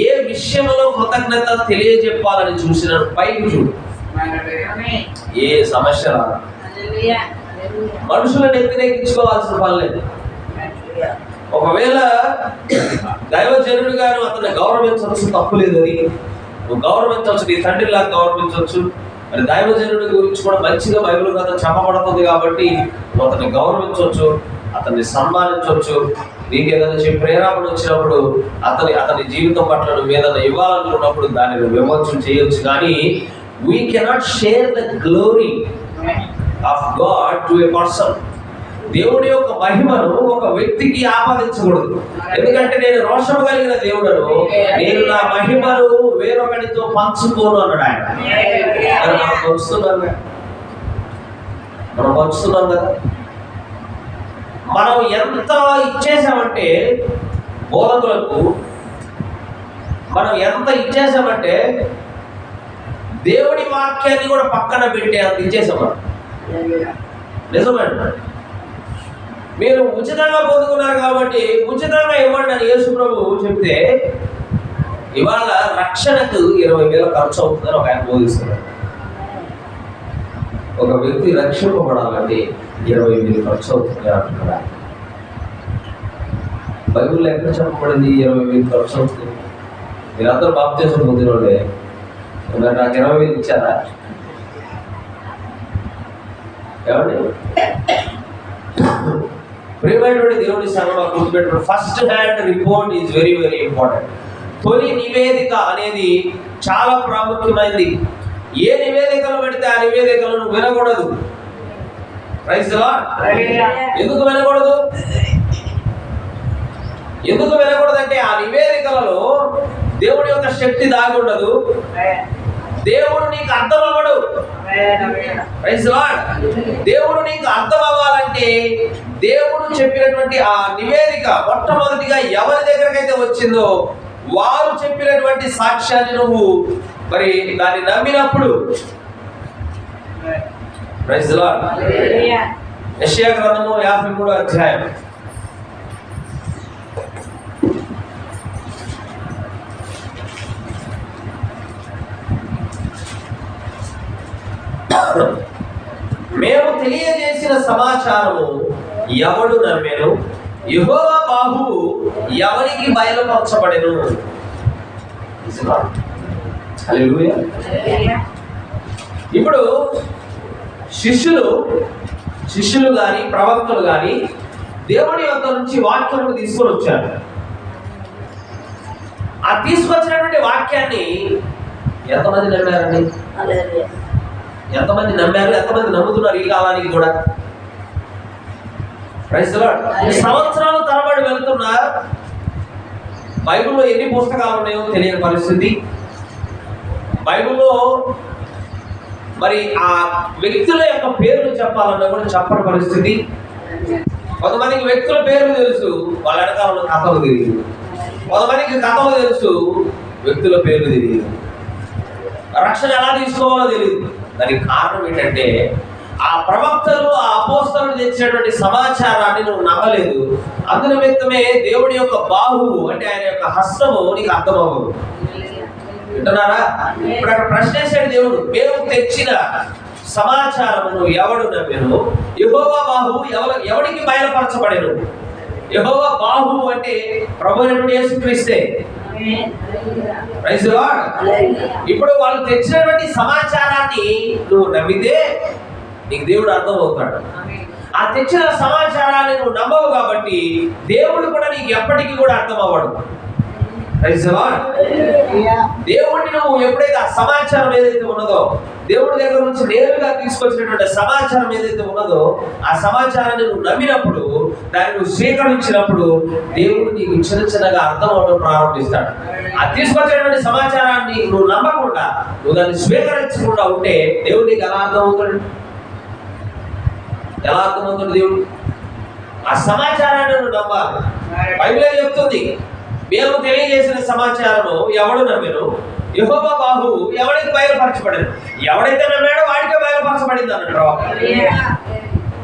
ఏ విషయంలో కృతజ్ఞత తెలియజెప్పాలని చూసిన పైకి చూడు, ఏ సమస్య రాదు. మనుషులను వ్యతిరేకించుకోవాల్సిన పని లేదు. ఒకవేళ దైవజనుడు గారు అతన్ని గౌరవించవచ్చు, తప్పు లేదు. అది నువ్వు గౌరవించవచ్చు, నీ తండ్రిలా గౌరవించవచ్చు. మరి దైవజనుడి గురించి కూడా మంచిగా బైబిల్ కథ చెప్పబడుతుంది కాబట్టి నువ్వు అతన్ని గౌరవించవచ్చు, అతన్ని సన్మానించవచ్చు. నీకు ఏదైనా చెప్పి ప్రేరేపణ వచ్చినప్పుడు అతని జీవితం పట్ల నువ్వు ఏదైనా ఇవ్వాలనుకున్నప్పుడు దాన్ని నువ్వు విమర్శనం చేయొచ్చు. కానీ we cannot share the glory of God to A person. దేవుడి యొక్క మహిమను ఒక వ్యక్తికి ఆపాదించకూడదు. ఎందుకంటే నేను రోషము కలిగిన దేవుడను, నేను నా మహిమను వేరొకటితో పంచుకోను అన్నాడు ఆయన. మనం పంచుతున్నాం కదా. మనం ఎంత ఇచ్చేసామంటే బోధకులకు, మనం ఎంత ఇచ్చేసామంటే దేవుడి వాక్యాన్ని కూడా పక్కన పెట్టే అంత ఇచ్చేసాం. నిజమండి. మీరు ఉచితంగా పొందుకున్నారు కాబట్టి ఉచితంగా ఇవ్వండి అని యేసు ప్రభువు చెప్తే, ఇవాళ రక్షణకు 20,000 ఖర్చు అవుతుందని ఒక ఆయన బోధిస్తున్నాడు. ఒక వ్యక్తి రక్షింపబడాలంటే 20,000 ఖర్చు అవుతుంది అంటున్నాడు. బైబిల్లో ఎక్కడ చెప్పబడింది 20,000 ఖర్చు అవుతుంది? మీరందరూ బాప్తిసం పొందిన వాళ్ళే, మరి నాకు 20,000 ఇచ్చారా? ఏమండి? ప్రియమైనటువంటి దేవుని సంఘంలో గుర్తుపెట్టుకోండి, first hand report is very very important. తొలి నివేదిక అనేది చాలా ప్రాముఖ్యమైనది. ఏ నివేదికలు పెడితే ఆ నివేదికలను వినకూడదు. Praise the lord. ఎందుకు వినకూడదు? ఎందుకు వినకూడదంటే ఆ నివేదికలలో దేవుడి యొక్క శక్తి దాగి ఉండదు. దేవుడు నీకు అర్థం అవ్వడు. Praise the lord. దేవుడు నీకు అర్థం అవ్వాలంటే దేవుడు చెప్పినటువంటి ఆ నివేదిక మొట్టమొదటిగా ఎవరి దగ్గరకైతే వచ్చిందో వారు చెప్పినటువంటి సాక్ష్యాన్ని నువ్వు మరి దాన్ని నమ్మినప్పుడు, ప్రైజ్ ది లార్డ్. యెషయా గ్రంథము 53వ అధ్యాయం. మేము తెలియజేసిన సమాచారము ఎవడు నమ్మెను? యెహోవా బాహువు ఎవరికి బయలుపరచబడెను? హల్లెలూయా. ఇప్పుడు శిష్యులు కానీ ప్రవక్తలు కానీ దేవుడి యొక్క నుంచి వాక్యమును తీసుకొని వచ్చారు. ఆ తీసుకొచ్చినటువంటి వాక్యాన్ని ఎంతమంది నమ్మారండి? ఎంతమంది నమ్మారు? ఎంతమంది నమ్ముతున్నారు ఈ కాలానికి కూడా? Praise the lord. సంవత్సరాలు తరబడి వెళ్తున్నా బైబిల్లో ఎన్ని పుస్తకాలు ఉన్నాయో తెలియని పరిస్థితి. బైబిల్లో మరి ఆ వ్యక్తుల యొక్క పేర్లు చెప్పాలన్నా కూడా చెప్పని పరిస్థితి. కొంతమందికి వ్యక్తుల పేర్లు తెలుసు, వాళ్ళ వెనకాల కథలు తెలియదు. కొంతమందికి కథలు తెలుసు, వ్యక్తుల పేర్లు తెలియదు. రక్షణ ఎలా తీసుకోవాలో తెలియదు. దానికి కారణం ఏంటంటే ఆ ప్రవక్తలు ఆ అపోస్తలులు తెచ్చినటువంటి సమాచారాన్ని నువ్వు నమ్మలేదు. అందు నిమిత్తమే దేవుడి యొక్క బాహువు అంటే ఆయన యొక్క హస్తము నీకు అర్థమవ్వదు. వింటున్నారా? ఇప్పుడు అక్కడ ప్రశ్న వేసాడు దేవుడు. మేము తెచ్చిన సమాచారమును ఎవడు నమ్మెను? యెహోవా బాహువు ఎవడికి బయలుపరచబడెను? యెహోవా బాహువు అంటే ప్రభువైన యేసుక్రీస్తే. Praise the lord. ఇప్పుడు వాళ్ళు తెచ్చినటువంటి సమాచారాన్ని నువ్వు నమ్మితే నీకు దేవుడు అర్థం అవుతాడు. ఆ తెచ్చిన సమాచారాన్ని నువ్వు నమ్మవు కాబట్టి దేవుడు కూడా నీకు ఎప్పటికీ కూడా అర్థం అవ్వడు. Praise the lord. దేవుడిని నువ్వు ఎప్పుడైతే ఆ సమాచారం ఏదైతే ఉన్నదో, దేవుడి దగ్గర నుంచి నేరుగా తీసుకొచ్చినటువంటి సమాచారం ఏదైతే ఉన్నదో ఆ సమాచారాన్ని నువ్వు నమ్మినప్పుడు, దాన్ని నువ్వు స్వీకరించినప్పుడు దేవుడు నీకు చిన్నగా అర్థం అవడం ప్రారంభిస్తాడు. ఆ తీసుకొచ్చినటువంటి సమాచారాన్ని నువ్వు నమ్మకుండా నువ్వు దాన్ని స్వీకరించకుండా ఉంటే దేవుడు నీకు ఎలా అర్థం అవుతాడు? ఎలా అర్థమవుతుంది దేవుడు? ఆ సమాచారాన్ని నువ్వు నమ్మాలి. బైబిలే చెప్తుంది, మేము తెలియజేసిన సమాచారము ఎవడు నమ్మెను? యెహోవా బాహువు ఎవడికి బయలుపరచబడేది? ఎవడైతే నమ్మాడో వాడికే బయలుపరచబడింది అన్నట్టు.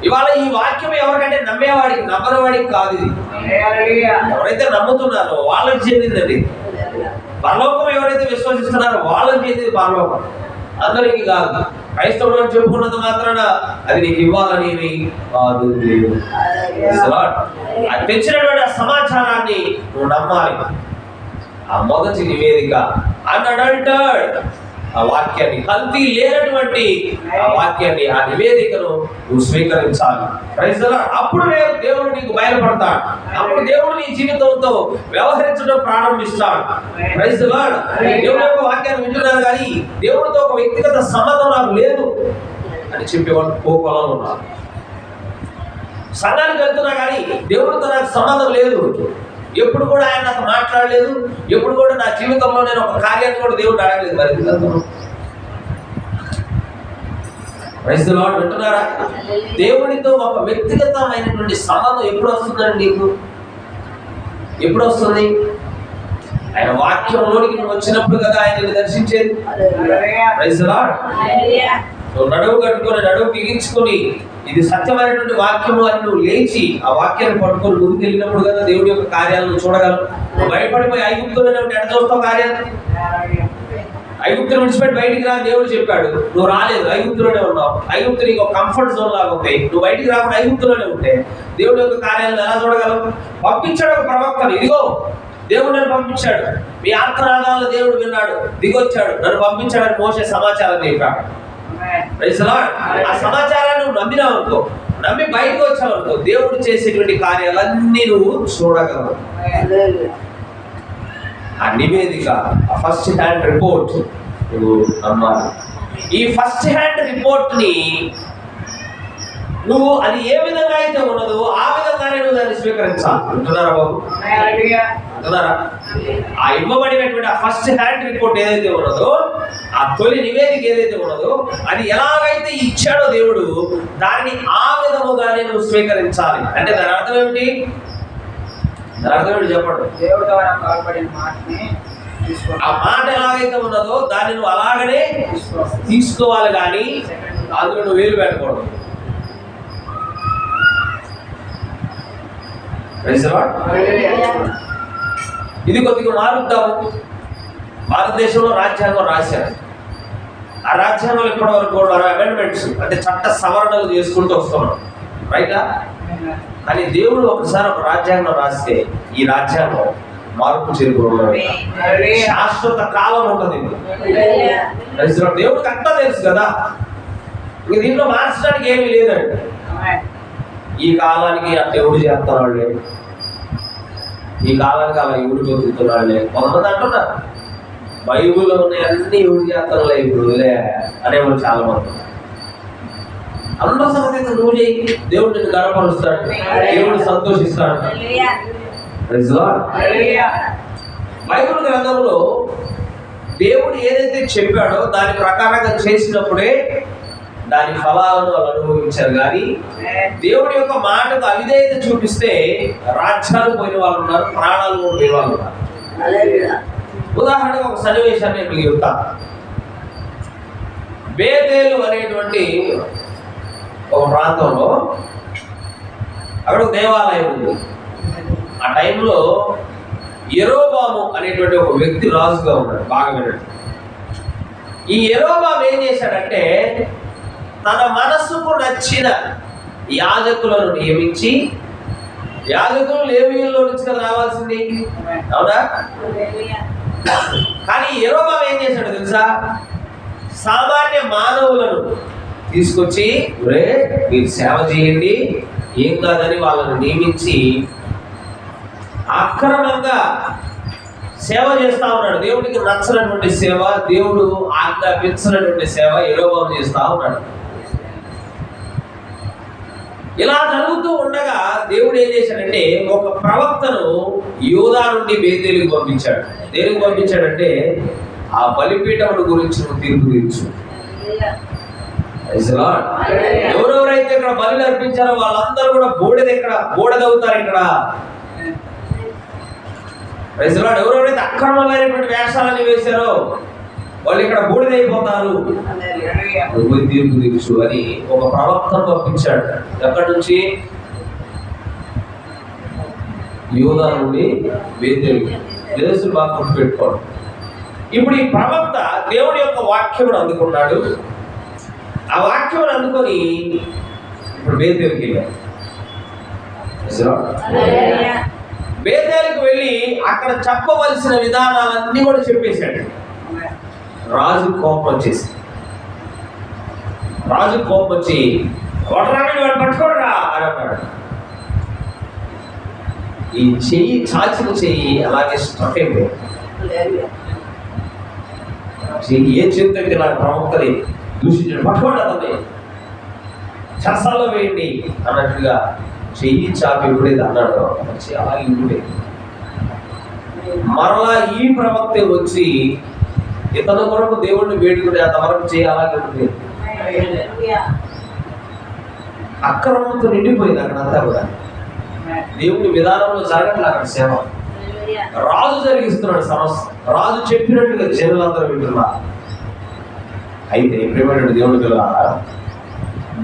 ఇవాళ ఈ వాక్యం ఎవరికంటే నమ్మేవాడికి, నమ్మని వాడికి కాదు. ఇది ఎవరైతే నమ్ముతున్నారో వాళ్ళకి చెందిందండి. పరలోకం ఎవరైతే విశ్వసిస్తున్నారో వాళ్ళకి చెందింది పరలోకం, అందరికీ కాదు. క్రైస్తవుడు అని చెప్పుకున్నంత మాత్రాన అది నీకు ఇవ్వాలని కాదు. అది తెచ్చినటువంటి ఆ సమాచారాన్ని నువ్వు నమ్మాలి. ఆ మొదటి నివేదిక అన్అడల్టెడ్ ఆ వాక్యాన్ని, కల్తీ లేనటువంటి ఆ వాక్యాన్ని, ఆ నివేదికను నువ్వు స్వీకరించాలి. Praise the lord. అప్పుడు దేవుడు నీకు బయలుపడతాడు. అప్పుడు దేవుడు నీ జీవితంతో వ్యవహరించడం ప్రారంభిస్తాడు. Praise the lord. దేవుడి యొక్క వాక్యాన్ని వింటున్నారు కానీ దేవుడితో ఒక వ్యక్తిగత సంబంధం నాకు లేదు అని చెప్పేవాళ్ళు కోపంలో ఉన్నారు. సంఘానికి వెళ్తున్నా కానీ దేవుడితో నాకు సంబంధం లేదు, ఎప్పుడు కూడా ఆయన నాకు మాట్లాడలేదు, ఎప్పుడు కూడా నా జీవితంలో నేను ఒక కార్యాన్ని కూడా దేవుడు అడగలేదు. మరి ప్రైజ్ ది లార్డ్. వింటున్నారా? దేవుడితో ఒక వ్యక్తిగతమైనటువంటి సంబంధం ఎప్పుడు వస్తుందండి నీకు? ఎప్పుడు వస్తుంది? ఆయన వాక్యంలోనికి నువ్వు వచ్చినప్పుడు కదా ఆయన దర్శించేది. Praise the lord. నువ్వు నడువు కట్టుకొని నడువు బిగించుకొని ఇది సత్యమైనటువంటి వాక్యము అని నువ్వు లేచి ఆ వాక్యాన్ని పట్టుకొని ముందుకు వెళ్ళినప్పుడు కదా దేవుడి యొక్క కార్యాలను చూడగలవు. నువ్వు భయపడిపోయి ఐగుప్తులో ఎడ చూస్తావు కార్యాన్ని? ఐగుప్తుని విడిచిపెట్టి బయటికి రా దేవుడు చెప్పాడు, నువ్వు రాలేదు, ఐగుప్తులోనే ఉన్నావు. ఐగుప్తు నీకు ఒక కంఫర్ట్ జోన్ లాగా ఉంటాయి. నువ్వు బయటికి రాకుండా ఐగుప్తులోనే ఉంటే దేవుడి యొక్క కార్యాలను ఎలా చూడగలవు? పంపించాడు ఒక ప్రవక్తను, ఇదిగో దేవుడు నన్ను పంపించాడు, మీ ఆర్తనాదాలను దేవుడు విన్నాడు, దిగొచ్చాడు, నన్ను పంపించాడని మోసే సమాచారం చెప్పాడు. ఆ సమాచారాన్ని నువ్వు నమ్మినావు అనుకో, నమ్మి బయటకు వచ్చావు అనుకో, దేవుడు చేసేటువంటి కార్యాలన్నీ నువ్వు చూడగలవు. ఆ నివేదిక, ఆ ఫస్ట్ హ్యాండ్ రిపోర్ట్ నువ్వు నమ్మాలి. ఈ ఫస్ట్ హ్యాండ్ రిపోర్ట్ ని నువ్వు అది ఏ విధంగా అయితే ఉన్నదో ఆ విధంగానే నువ్వు దాన్ని స్వీకరించాలి. అంటున్నారా బాబు? అంటున్నారా? ఆ ఇవ్వబడినటువంటి ఆ ఫస్ట్ హ్యాండ్ రిపోర్ట్ ఏదైతే ఉన్నదో, ఆ తొలి నివేదిక ఏదైతే ఉన్నదో, అది ఎలాగైతే ఇచ్చాడో దేవుడు, దాన్ని ఆ విధముగానే నువ్వు స్వీకరించాలి. అంటే దాని అర్థం ఏమిటి? దాని అర్థం ఏమిటి చెప్పండి. దేవుడు ద్వారా పలకబడిన మాటని ఆ మాట ఎలాగైతే ఉన్నదో దాన్ని నువ్వు అలాగనే తీసుకోవాలి, కానీ అందులో నువ్వు వేలు పెట్టకూడదు. ఇది కొద్దిగా మారుద్దాము. భారతదేశంలో రాజ్యాంగం రాశారు. ఆ రాజ్యాంగంలో ఇప్పటి వరకు అమెండ్మెంట్స్ అంటే చట్ట సవరణలు చేసుకుంటూ వస్తున్నాం, రైటా? కానీ దేవుడు ఒకసారి ఒక రాజ్యాంగం రాస్తే ఈ రాజ్యాంగం మార్పు చేరుకోవడం శాశ్వత కాలం ఉంటుంది. దేవుడికి అంతా తెలుసు కదా, ఇంక దీంట్లో మార్చడానికి ఏమీ లేదండి. ఈ కాలానికి అట్లా ఎవడు చేస్తున్నాళ్ళే, ఈ కాలానికి అలా ఎవడు బతుకుతున్నాళ్ళే. కొంతమంది అంటున్నారు బైబుల్లో ఉన్నాయి అన్ని ఎవడు చేస్తున్నాలే ఇప్పుడు అనేవాళ్ళు చాలా మంది. అందరూ సంగతి నువ్వు చేయి, దేవుడు నిన్ను గర్వపరుస్తాడు, దేవుడు సంతోషిస్తాడు. బైబిల్ గ్రంథంలో దేవుడు ఏదైతే చెప్పాడో దాని ప్రకారంగా చేసినప్పుడే దాని ఫలాలను వాళ్ళు అనుభవించారు. కానీ దేవుడి యొక్క మాటకు అవిధేయత చూపిస్తే రాజ్యాలు పోయిన వాళ్ళు ఉన్నారు, ప్రాణాలు పోయిన వాళ్ళు ఉన్నారు. ఉదాహరణకు ఒక సన్నివేశాన్ని నేను మీకు చెప్తాను. బేతేలు అనేటువంటి ఒక ప్రాంతంలో అక్కడ ఒక దేవాలయం ఉంది. ఆ టైంలో యెరోబాము అనేటువంటి ఒక వ్యక్తి రాజుగా ఉన్నాడు. బాగా వినండి. ఈ యెరోబాము ఏం చేశాడంటే తన మనస్సుకు నచ్చిన యాజకులను నియమించి, యాజకులు లేవీయుల్లో నుంచి కదా రావాల్సింది, అవునా? కానీ యెరోబాము ఏం చేశాడు తెలుసా? సామాన్య మానవులను తీసుకొచ్చి మీరు సేవ చేయండి ఏం కాదని వాళ్ళను నియమించి అక్రమంగా సేవ చేస్తా ఉన్నాడు. దేవుడికి నచ్చనటువంటి సేవ, దేవుడు ఆజ్ఞాపించినటువంటి సేవ యెరోబాము చేస్తా ఉన్నాడు. ఇలా జరుగుతూ ఉండగా దేవుడు ఏం చేశాడంటే ఒక ప్రవక్తను యూదా నుండి బేతేలుకు పంపించాడు. దేనికి పంపించాడంటే ఆ బలిపీఠముల గురించి నువ్వు తీర్పు తీర్చు. ఎవరెవరైతే ఇక్కడ బలి అర్పించారో వాళ్ళందరూ కూడా బూడిదవుతారు ఇక్కడ. ఎవరెవరైతే అక్రమమైనటువంటి వేషాలని వేశారో వాళ్ళు ఇక్కడ బూడిదైపోతారు, నువ్వు తీర్పు తీర్చు అని ఒక ప్రవక్తను పంపించాడు. ఎక్కడి నుంచి? యూదా నుండి బేతేలుకు. దేశం బాగా గుర్తుపెట్టుకోండి. ఇప్పుడు ఈ ప్రవక్త దేవుడి యొక్క వాక్యమును అందుకున్నాడు. ఆ వాక్యమును అందుకొని ఇప్పుడు బేతేలుకి వెళ్ళాడు. బేతేలుకు వెళ్ళి అక్కడ చెప్పవలసిన విధానాలన్నీ కూడా చెప్పేశాడు. రాజు కోపం వచ్చేసి వాడు పట్టుకోడరా అని అన్నాడు. ఈ చెయ్యి చాచిన చెయ్యి అలాగే స్ట్రక్ అయిపోయింది. ఏ చేతికి నాకు ప్రవక్తని దూషించాడు, పట్టుకోండి అతన్ని చర్చల్లో వేయండి అన్నట్టుగా చెయ్యి చాపి ఎప్పుడైతే అన్నాడో వచ్చి అలాగే ఉండే. మరలా ఈ ప్రవక్తే వచ్చి ఇతను కొరకు దేవుడిని వేడుకునే అంతవరకు చేయాలని ఉంటుంది. అక్రమంతో నిండిపోయింది అక్కడంతా కూడా. దేవుని విధానంలో జరగట్లే అక్కడ సేవ. రాజు జరిగిస్తున్నాడు సమస్య. రాజు చెప్పినట్టుగా జనులందరూ వింటున్నారు. అయితే ప్రేమైన దేవుని పిల్లలారా,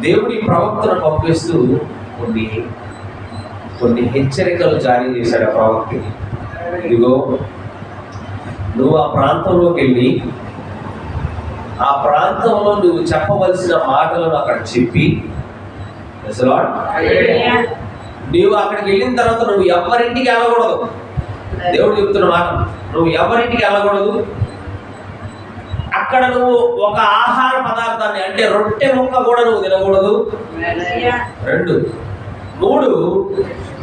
దేవుడి ప్రవక్తను పంపిస్తూ కొన్ని హెచ్చరికలు జారీ చేశాడు ఆ ప్రవక్తకి. ఇదిగో నువ్వు ఆ ప్రాంతంలోకి వెళ్ళి ఆ ప్రాంతంలో నువ్వు చెప్పవలసిన మాటలను అక్కడ చెప్పి, నీవు అక్కడికి వెళ్ళిన తర్వాత నువ్వు ఎవరింటికి వెళ్ళకూడదు. దేవుడు చెప్తున్న మాట, నువ్వు ఎవరింటికి వెళ్ళకూడదు. అక్కడ నువ్వు ఒక ఆహార పదార్థాన్ని అంటే రొట్టె ముక్క కూడా నువ్వు తినకూడదు. 2, 3,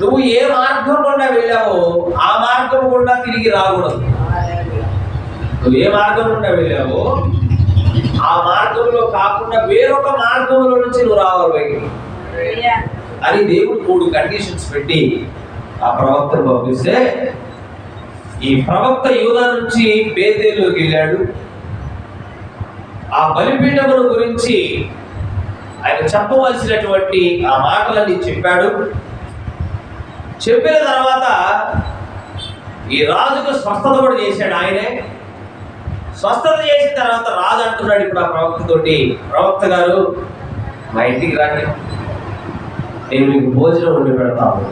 నువ్వు ఏ మార్గం గుండా వెళ్ళావో ఆ మార్గం గుండా తిరిగి రాకూడదు. నువ్వు ఏ మార్గం గుండా వెళ్ళావో ఆ మార్గంలో కాకుండా వేరొక మార్గంలో నుంచి నువ్వు రావాలి బయటికి అని దేవుడు 3 కండిషన్స్ పెట్టి ఆ ప్రవక్తను పంపిస్తే, ఈ ప్రవక్త యూదా నుంచి బేతేలుకి వెళ్ళాడు. ఆ బలిపీఠమును గురించి ఆయన చెప్పవలసినటువంటి ఆ మాటలన్నీ చెప్పాడు. చెప్పిన తర్వాత ఈ రాజుకు స్వస్థత కూడా చేశాడు ఆయనే. స్వస్థత చేసిన తర్వాత రాజు అంటున్నాడు ఇప్పుడు ఆ ప్రవక్తతోటి, ప్రవక్త గారు మా ఇంటికి రండి, నేను మీకు భోజనం వండి పెడతాను,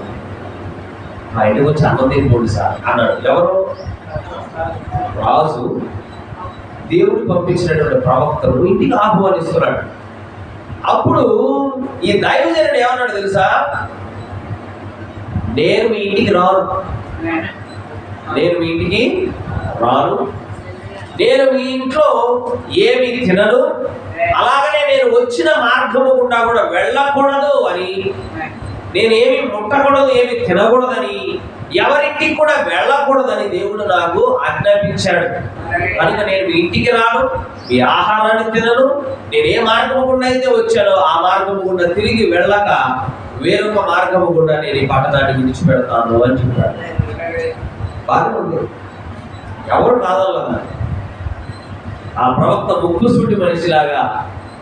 మా ఇంటికి వచ్చి అన్నం తినిపోండి సార్ అన్నాడు. ఎవరు? రాజు దేవుడు పంపించినటువంటి ప్రవక్తను ఇంటికి ఆహ్వానిస్తున్నాడు. అప్పుడు ఈ దైవజనుడు ఏమన్నాడు తెలుసా? నేను మీ ఇంటికి రాను, నేను మీ ఇంటికి రాను, నేను మీ ఇంట్లో ఏమి తినను, అలాగనే నేను వచ్చిన మార్గము గుండా కూడా వెళ్ళకూడదు అని, నేనేమి ముట్టకూడదు, ఏమి తినకూడదని, ఎవరింటికి కూడా వెళ్ళకూడదని దేవుడు నాకు ఆజ్ఞాపించాడు. కనుక నేను మీ ఇంటికి రాను, మీ ఆహారాన్ని తినను, నేను ఏ మార్గము గుండా అయితే వచ్చానో ఆ మార్గము గుండా తిరిగి వెళ్ళక వేరొక మార్గము గుండా నేను ఈ పట్టణాన్ని విడిచిపెడతాను అని చెప్పాడు. బాగుంది, ఎవరు కాదన్నారు. ఆ ప్రవక్త ముక్కుసూటి మనిషిలాగా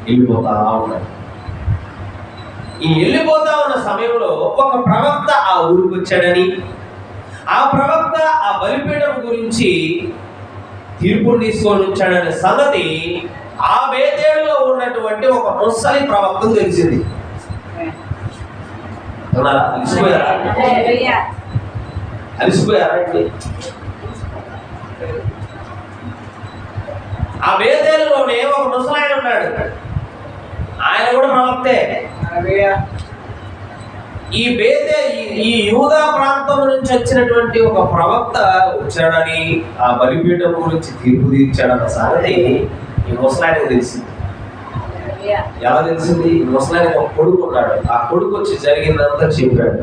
వెళ్ళిపోతా ఉన్నాడు. ఈ వెళ్ళిపోతా ఉన్న సమయంలో ఒక ప్రవక్త ఆ ఊరికి వచ్చాడని, ఆ ప్రవక్త ఆ బలిపీఠం గురించి తీర్పును తీసుకొని వచ్చాడనే సంగతి ఆ బేతేలులో ఉన్నటువంటి ఒక ముసలి ప్రవక్తకు తెలిసింది. అలిసిపోయారా? అలిసిపోయారా అండి? ఆ బేతేలులోనే ఒక ముసలాయన ఉన్నాడు, ఆయన కూడా ప్రవక్తే. ఈ యూదా ప్రాంతం నుంచి వచ్చినటువంటి ఒక ప్రవక్త వచ్చాడని, ఆ బలిపీఠం గురించి తీర్పు తీర్చాడన్న సంగతి ఈ ముసలాయనకు తెలిసింది. ఎలా తెలిసింది? ముసలాయనకు ఒక కొడుకు ఉన్నాడు, ఆ కొడుకు వచ్చి జరిగిందంతా చెప్పాడు.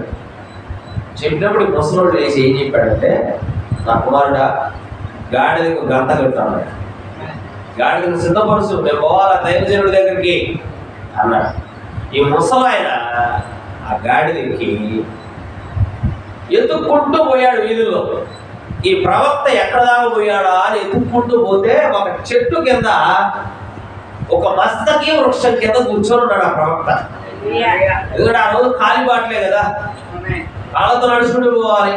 చెప్పినప్పుడు ముసలోడు లేచి ఏం చెప్పాడంటే, నా కుమారుడా గాడిదకు గంట కట్టాడు, గాడిదకు సిద్ధపరుచు, మేము పోవాలా దైవజనుడి దగ్గరికి అన్నాడు. ఈ ముసలాయన ఆ గాడిదకి ఎత్తుక్కుంటూ పోయాడు వీధుల్లో. ఈ ప్రవక్త ఎక్కడ దాకా పోయాడా అని ఎత్తుక్కుంటూ పోతే ఒక చెట్టు కింద, ఒక మస్తకి వృక్షం కింద కూర్చొని ఉన్నాడు ఆ ప్రవక్త. ఎందుకంటే ఆ రోజు కాలిబాట్లే కదా, కాళ్ళతో నడుచుకుంటూ పోవాలి.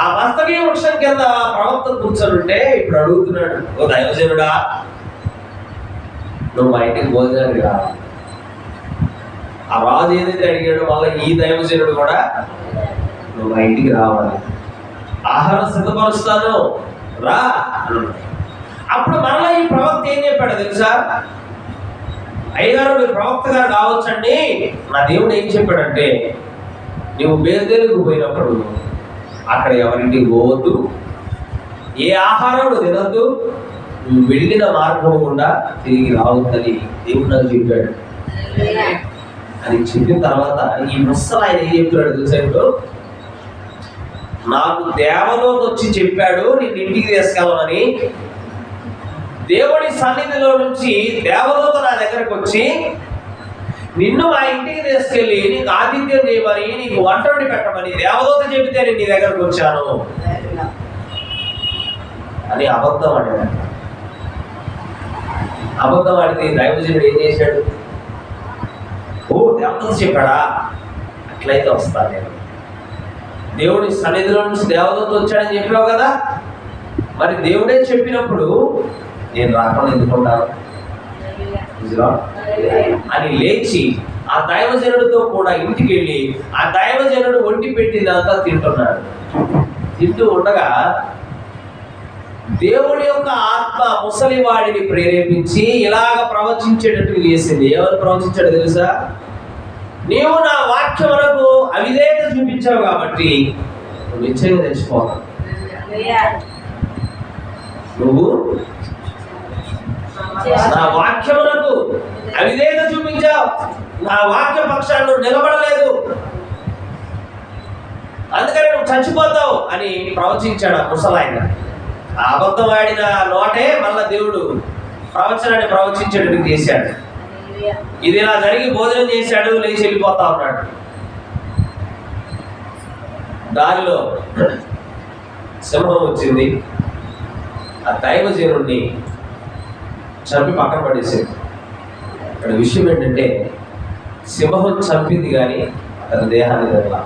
ఆ మస్తకి వృక్షం కింద ప్రవక్త కూర్చొని ఉంటే ఇప్పుడు అడుగుతున్నాడు, ఓ దైవజనుడా నువ్వు మా ఇంటికి భోజనానికి రా. ఆ రాజు ఏదైతే అడిగాడో మళ్ళీ ఈ దైవజనుడు కూడా నువ్వు మా ఇంటికి రావాలి, ఆహారం సిద్ధపరుస్తాను రా అన్నాడు. అప్పుడు మళ్ళీ ఈ ప్రవక్త ఏం చెప్పాడు తెలుసా? అయ్యగారు మీరు ప్రవక్త గారు కావచ్చండి, నా దేవుడు ఏం చెప్పాడంటే, నువ్వు బేతేలుకు పోయినప్పుడు అక్కడ ఎవరింటికి పోవద్దు, ఏ ఆహారం తినద్దు, నువ్వు వెళ్ళిన మార్గం గుండా తిరిగి రావద్దని దేవుడు నాకు చెప్పాడు అని చెప్పిన తర్వాత ఈ ముసలు ఆయన ఏం చెప్తున్నాడు తెలుసా? నాకు దేవదూత వచ్చి చెప్పాడు నేను ఇంటికి తీసుకెళ్ళమని. దేవుడి సన్నిధిలో నుంచి దేవదూత నా దగ్గరకు వచ్చి నిన్ను మా ఇంటికి తీసుకెళ్ళి నీకు ఆతిథ్యం చేయమని, నీకు వంట వండి పెట్టమని దేవదూత చెబితే నేను నీ దగ్గరకు వచ్చాను అని అబద్ధం ఆడాడు. అబద్ధం ఆడితే దైవజనుడు ఏం చేశాడు? ఓ దేవదూత చెప్పాడా, అట్లయితే వస్తాను నేను. దేవుడి సన్నిధిలో నుంచి దేవదూత వచ్చాడని చెప్పావు కదా, మరి దేవుడే చెప్పినప్పుడు నేను రాకుండా ఎందుకుంటాను అని లేచి ఆ దైవజనుడితో కూడా ఇంటికి వెళ్ళి ఆ దైవజనుడు వండి పెట్టినంతా తింటున్నాడు. తింటూ ఉండగా దేవుడి యొక్క ఆత్మ ముసలివాడిని ప్రేరేపించి ఇలాగ ప్రవచించేటట్టు చేసింది. ఎవరు ప్రవచించాడు తెలుసా? నీవు నా వాక్యములకు అవిధేయత చూపించావు కాబట్టి నువ్వు నిశ్చయంగా తెచ్చిపోతావు. నువ్వు నా వాక్యములకు అవిధేయత చూపించావు, నా వాక్య పక్షాన్ని నువ్వు నిలబడలేదు, అందుకని నువ్వు చచ్చిపోతావు అని ప్రవచించాడు ఆ ముసలాయన. ఆ అబద్ధం ఆడిన నోటే మళ్ళా దేవుడు ప్రవచనాన్ని ప్రవచించేటట్టు చేశాడు. ఇది ఇలా జరిగి భోజనం చేశాడు, లేచి వెళ్ళిపోతా ఉన్నాడు. దారిలో సింహం వచ్చింది, ఆ దైవజనుడిని చంపి పక్కన పడేసింది. ఇక్కడ విషయం ఏంటంటే సింహం చంపింది కానీ అతని దేహాన్ని తినలా.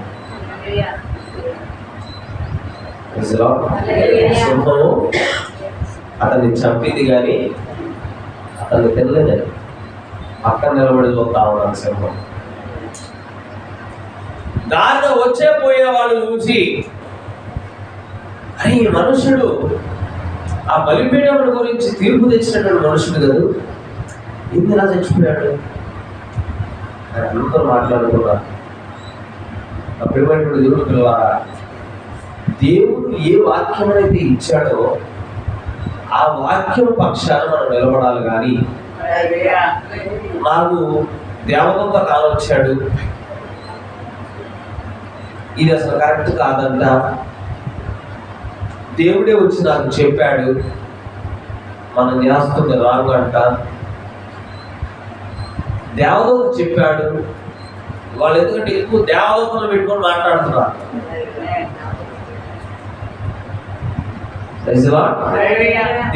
సింహము అతన్ని చంపింది కానీ అతన్ని తినలేదని పక్కన నిలబడి చూస్తా ఉన్నాను. సింహం దారిలో వచ్చే పోయే వాళ్ళు చూసి, అరే ఈ మనుషుడు ఆ బలిపీఠం గురించి తీర్పు తెచ్చినటువంటి మనుషుడు కదా, ఎందుకు ఇలా చచ్చిపోయాడు అని అందరూ మాట్లాడుతున్నారు. అప్పుడు దేవుడు పిల్లవారా, దేవుడు ఏ వాక్యం అయితే ఇచ్చాడో ఆ వాక్యం పక్షాన మనం నిలబడాలి. కానీ నాకు దేవదూత కాలొచ్చాడు, ఇది అసలు కరెక్ట్ కాదంట, దేవుడే వచ్చి నాకు చెప్పాడు, మనం చేస్తుంది రాంగ్ అంట, దేవదూత చెప్పాడు. వాళ్ళు ఎందుకంటే ఎక్కువ దేవదూతలు పెట్టుకొని మాట్లాడుతున్నారు.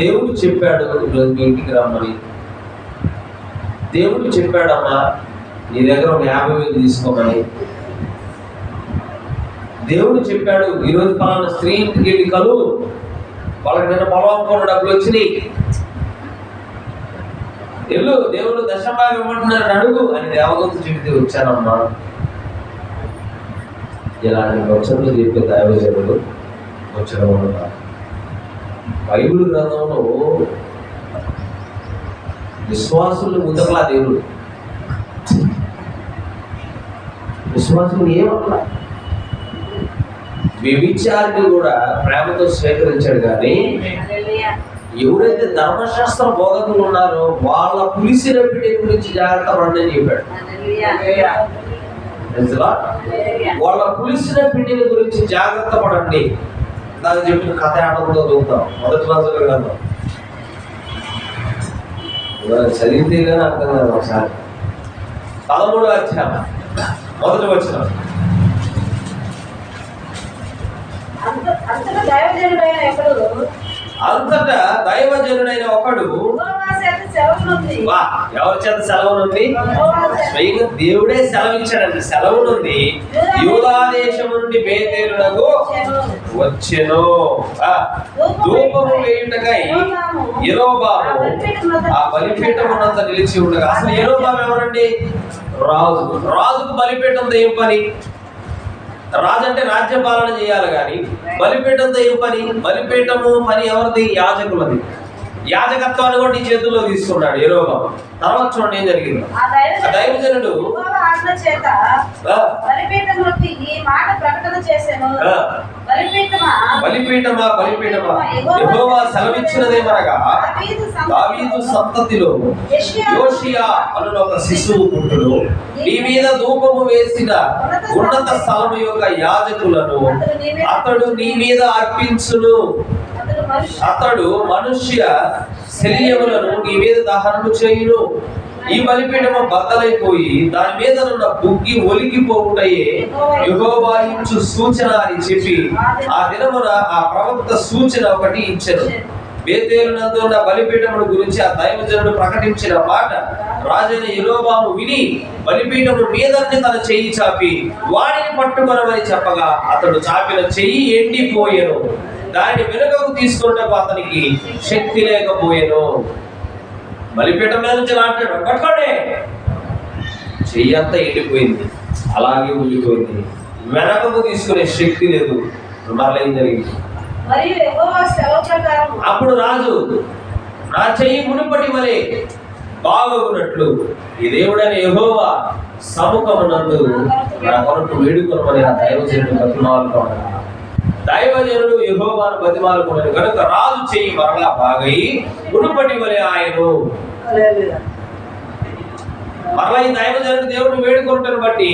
దేవుడు చెప్పాడు ఈరోజు మీ ఇంటికి రమ్మని, దేవుడు చెప్పాడమ్మా నీ దగ్గర ఒక 50,000 తీసుకోమని, దేవుడు చెప్పాడు ఈరోజు పలానా స్త్రీ ఇంటికి వెళ్ళి కలు, వాళ్ళకి నిన్న పొలం డబ్బులు వచ్చినాయి, ఎల్లు దేవుడు దశభాగం ఇవ్వమంటున్నాడు అడుగు అని దేవదూత చెబితే వచ్చానమ్మా. ఇలాంటి వచనాలు చెప్పే దైవజనులు వచ్చడం వల్ల బైబిల్ గ్రంథంలో విశ్వాసులు ముందకలా దేవుడు విశ్వాసులు ఏమన్నా వ్యభిచారిని కూడా ప్రేమతో స్వీకరించాడు. కానీ ఎవరైతే ధర్మశాస్త్ర బోధకులు ఉన్నారో వాళ్ళ పులిసిన పిండి గురించి జాగ్రత్త పడని చెప్పాడు. వాళ్ళ పులిసిన పిండిని గురించి జాగ్రత్త పడండి. నాకు చెప్పిన కథ ఆటంలో చూద్దాం. మొదటి రోజులు కదా చదివితే కానీ అర్థం కాదు. ఒకసారి 13వ అధ్యాయం మొదటి వచనం. అంతటా దైవజనుడైన ఒకడు, ఎవరి చేత సెలవునుంది? స్వయంగా దేవుడే సెలవిచ్చాడండి. సెలవునుంది యూదా దేశం నుండి బేతేలునకు వచ్చెను. ధూపము వేయుటకై యెరోబాము ఆ బలిపీఠం ఉన్నంత నిలిచి ఉండగా. అసలు యెరోబాము ఎవరండి? రాజు. రాజుకు బలిపీఠంతో ఏం పని? రాజు అంటే రాజ్య పాలన చేయాలి, కానీ బలిపీఠంతో ఏం పని? బలిపీఠము పని ఎవరిది? యాజకులది. యాజకత్వాన్ని కూడా నీ చేతుల్లో తీసుకున్నాడు యెరోబాము. తర్వాత చూడండి ఏం జరిగింది. ఆ దైవజనుడు బలిపీఠమా బలిపీఠమా యెహోవా సెలవిచ్చినదేమనగా, దావీదు సంతతిలో యోషియా అను ఒక శిశువు పుట్టును, నీ మీద ధూపము వేసిన ఉన్నత స్థలము యొక్క యాజకులను అతడు నీ మీద అర్పించును. అతడు మనుష్య శల్యములను నీ మీద దహనము చేయును. ఈ బలిపీఠము బద్దలైపోయి దాని మీద ఉన్న బుగ్గి ఒలికిపోవుటయే యెహోవా ఇచ్చు సూచన అని చెప్పి ఆ దినమున ఆ ప్రవక్త సూచన ఒకటి ఇచ్చెను. బేతేలునందు ఉన్న బలిపీఠమును గురించి ఆ దైవజనుడు ప్రకటించిన మాట రాజైన యెరోబాము విని బలిపీఠము మీదనే తన చెయ్యి చాపి వాడిని పట్టుకొనమని చెప్పగా అతడు చాపిన చెయ్యి ఎండిపోయెను. దాన్ని వెనుకకు తీసుకున్నప్పుడు అతనికి శక్తి లేకపోయెను. బలిపీఠం మీద నుంచి లాంటాడు, పట్టుకోండి. చెయ్యి అంతా ఎండిపోయింది, అలాగే ఉండిపోయింది. వెనకకు తీసుకునే శక్తి లేదు. మరలా ఏం జరిగింది? మరియు యెహోవా సెలవు ప్రకారం అప్పుడు రాజు నా చెయ్యి మునుపటి వలె బాగున్నట్లు ఈ దేవుడైన యెహోవా సముఖమునందు నా కొరకు వేడుకొనమని ఆ దైవజనుడు బతిమాలుకొనగా దైవజనుడు యెహోవాను బతిమాలుకొనను కనుక రాజు చెయ్యి మరలా బాగై మునుపటి వలె ఆయను. హల్లెలూయా. మరలా ఈ దైవజనుడు దేవుడిని వేడుకుంటాను బట్టి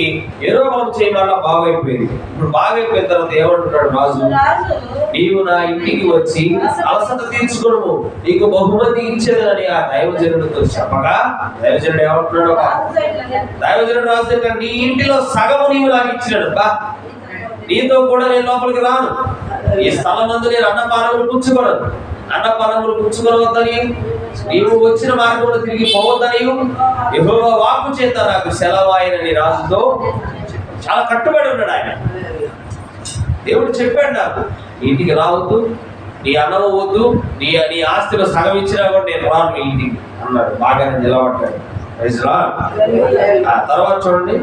యెరోబాము చెయ్యి మరలా బాగైపోయింది. ఇప్పుడు బాగైపోయిన తర్వాత ఏమంటున్నాడు రాజు, నీవు నా ఇంటికి వచ్చి అలసట తీర్చుకోను, నీకు బహుమతి ఇచ్చేదని ఆ దైవజనుడితో చెప్పగా దైవజనుడు ఏమంటున్నాడు, దైవజనుడు రాజు నీ ఇంటిలో సగము నీవు నాకు ఇచ్చినాడు, బా నీతో కూడా నేను లోపలికి రాను, ఈ స్థలం నందు నేను అన్నపానములు పుచ్చుకోను, అన్నపానములు పుచ్చుకోవద్దని నీవు వచ్చిన మార్గంలో తిరిగి పోవద్దని యెహోవా వాక్కు చేత నాకు సెలవాయనని రాజుతో చాలా కట్టుబడి ఉన్నాడు ఆయన. దేవుడు చెప్పాడు నాకు ఇంటికి రావద్దు, నీ అన్నం వద్దు, నీ ఆస్తిలో సగం ఇచ్చినా కూడా నేను రాను మీ ఇంటికి అన్నాడు. బాగానే నిలబడ్డాడు. తర్వాత చూడండి,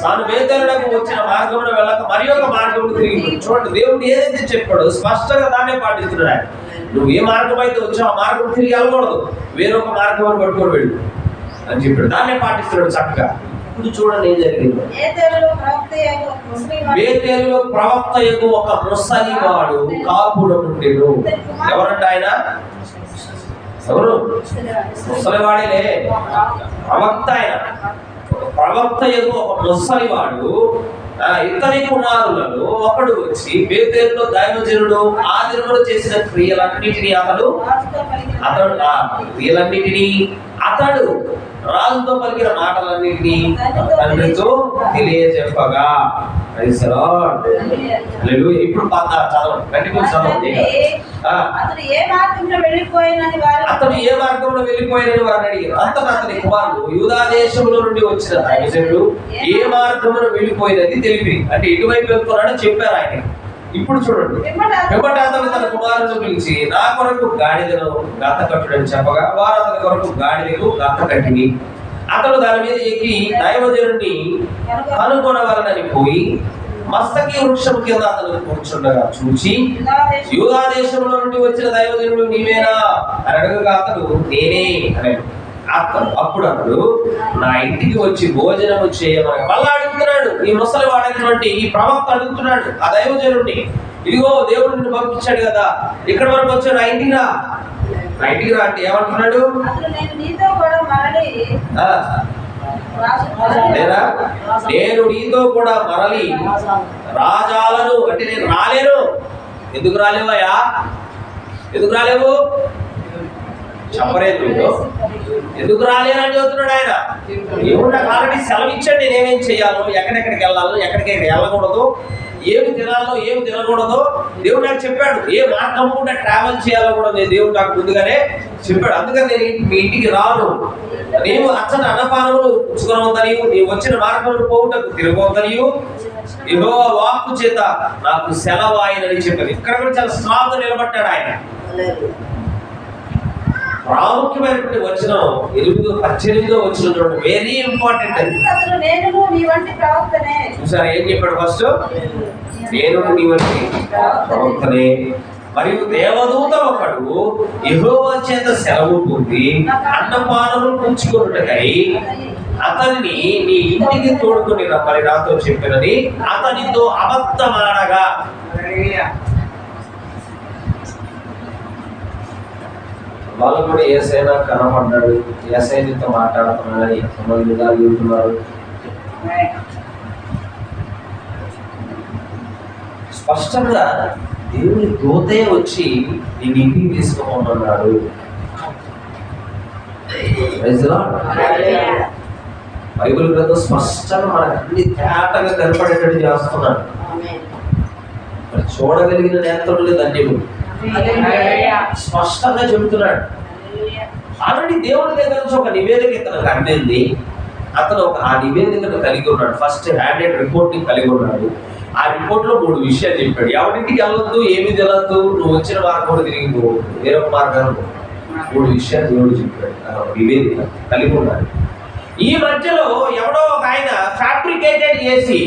తాను బేతేలునకు వచ్చిన మార్గంలో వెళ్ళక మరి ఒక మార్గంలో తిరిగి. చూడండి, దేవుడు ఏదైతే చెప్పాడో స్పష్టంగా దాన్నే పాటిస్తున్నాడు ఆయన. నువ్వు ఏ మార్గం అయితే వచ్చావు ఆ మార్గం తిరిగి వెళ్ళకూడదు, వేరొక మార్గం పట్టుకొని వెళ్ళు అని చెప్పాడు. దాన్నే పాటిస్తున్నాడు చక్కగా. ఇప్పుడు చూడండి ఏం జరిగింది. బేతేలులో ప్రవక్త యొక్క ఒక ముసలివాడు కాపురం ఉండేను. ఎవరంట ఆయన? ఎవరు? ముసలివాడేలే, ప్రవక్త ఆయన. ఒక ప్రవక్త యొక్క ఒక ముసలివాడు ఇతని కుమారులలో ఒకడు వచ్చి బేతేలులో దైవజనుడు ఆ దినములో చేసిన క్రియలన్నిటినీ అతడు రాజుతో పలికిన మాటలన్నిటినీ తండ్రితో తెలియజెప్పగా. ఇప్పుడు చదవండి. అతడు ఏ మార్గంలో వెళ్ళిపోయినని వారిని అడిగారు. అంతటా అతని కుమారుడు యూదా దేశంలో నుండి వచ్చిన దైవజనుడు ఏ మార్గంలో వెళ్ళిపోయినది తెలిపి, అంటే ఎటువైపు వెళ్తున్నాడో చెప్పారు ఆయన. ఇప్పుడు చూడండి, వెంబట అతను తన కుమారుని పిలిచి నా కొరకు గాడిదను గంత కట్టుడని చెప్పగా వారు అతని కొరకు గాడిదకు గంత కట్టిని. అతడు దాని మీద ఎక్కి దైవజనుడిని కనుగొనవలనని పోయి మస్తకి వృక్షం కింద అతను కూర్చుండగా చూచి యూదా దేశంలో నుండి వచ్చిన దైవజనుడు నీవేనా అని అడగగా అతడు నేనే అన్నాడు. అప్పుడు అతడు నా ఇంటికి వచ్చి భోజనము చేయమని మళ్ళా అడుగుతున్నాడు. ఈ ముసలి వాడైనటువంటి ఈ ప్రవక్త అడుగుతున్నాడు ఆ దైవజనుడిని, ఇదిగో దేవుడు నిన్ను పంపించాడు కదా, ఇక్కడ వరకు వచ్చాడు, నా ఇంటికి రా అంటే ఏమంటున్నాడు? నేను నీతో కూడా మరలి రాజాలను, అంటే నేను రాలేను. ఎందుకు రాలేవయ్యా? ఎందుకు రాలేవు? చెప్పలేదు. ఎందుకు రాలేనని చెబుతున్నాడు ఆయన. దేవుడు నాకు ఆల్రెడీ సెలవు ఇచ్చాడు, నేనేమేం చేయాలో, ఎక్కడెక్కడికి వెళ్ళాలో, ఎక్కడికి వెళ్ళకూడదు, ఏమి తినాలో ఏమి తినకూడదో దేవుడు నాకు చెప్పాడు. ఏ మార్గం కూడా ట్రావెల్ చేయాలో కూడా దేవుడు నాకు ముందుగానే చెప్పాడు. అందుకని నేను మీ ఇంటికి రాను, నీవు అచ్చని అన్నపానములు పుచ్చుకోవద్దనియు, నీవు వచ్చిన మార్గంలో పోవుటకు తిరగవద్దనియు యెహోవా వాక్కు చేత నాకు సెలవు ఆయనని చెప్పాడు. ఇక్కడ కూడా చాలా స్ట్రాంగ్ నిలబడ్డాడు ఆయన. ప్రాముఖ్యమైనటువంటి వచనం 18వ వచనం వెరీ ఇంపార్టెంట్ అది. చూసారా ఏం చెప్పాడు? ఫస్ట్ నేను నీ వంటి ప్రవక్తనే, మరియు దేవదూత ఒకడు యెహోవా చేత సెలవు పొంది అన్నపానములు పుచ్చుకొనుటకై అతనిని నీ ఇంటికి తోడుకొని రమ్మని నాతో చెప్పినని అతనితో అబద్ధమాడగా. వాళ్ళు కూడా ఏసైనా కనపడ్డాడు, ఏసైనితో మాట్లాడుతున్నాడని ఎంతమంది విధాలు చెబుతున్నారు. స్పష్టంగా దేవుని దూతే వచ్చి నేను ఇంటికి తీసుకోమన్నాడు. బైబిల్ గ్రంథం స్పష్టంగా మనకు అన్ని తేటగా కనపడేటట్టు చేస్తున్నాడు. మరి చూడగలిగిన నేత్రులు ధన్యులు, స్పష్టంగా చెబుతున్నాడు. ఆల్రెడీ దేవుడి దగ్గర నుంచి ఒక నివేదిక ఇతను అందింది. అతను ఆ నివేదికను కలిగి ఉన్నాడు. ఫస్ట్ హ్యాండెడ్ రిపోర్ట్ని కలిగి ఉన్నాడు. ఆ రిపోర్ట్ లో 3 విషయాలు చెప్పాడు. ఎవరింటికి వెళ్ళొద్దు, ఏమి తెలియద్దు, నువ్వు వచ్చిన మార్గం తిరిగి పోవద్దు, వేరొక మార్గాన్ని 3 విషయాలు దేవుడు చెప్పాడు. నివేదిక కలిగి ఉన్నాడు. ఈ మధ్యలో ఎవడో ఒక ఆయన ఫ్యాబ్రికేటెడ్ చేసి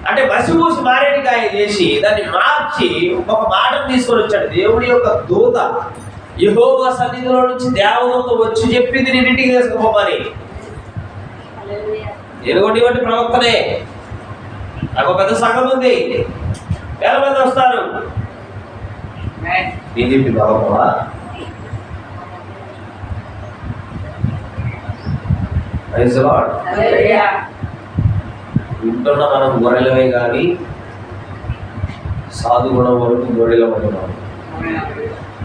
అంటే మసిపూసి మారేడుకాయ చేసి దాన్ని మార్చి ఒక మాటను తీసుకొని వచ్చాడు. దేవుడి యొక్క దూత యెహోవా సన్నిధిలో నుంచి దేవదూత వచ్చి చెప్పింది నేను ఇంటికి తీసుకుపోమని. ఎనుగొండి ప్రవక్తనే. నాకు పెద్ద సంఘం ఉంది, వేల మంది వస్తారు. ఏం చెప్పింది బాబా? వింటున్న మనం గొర్రెలమే కానీ సాధు గుణం వరకు గొర్రెల ఉంటున్నాం.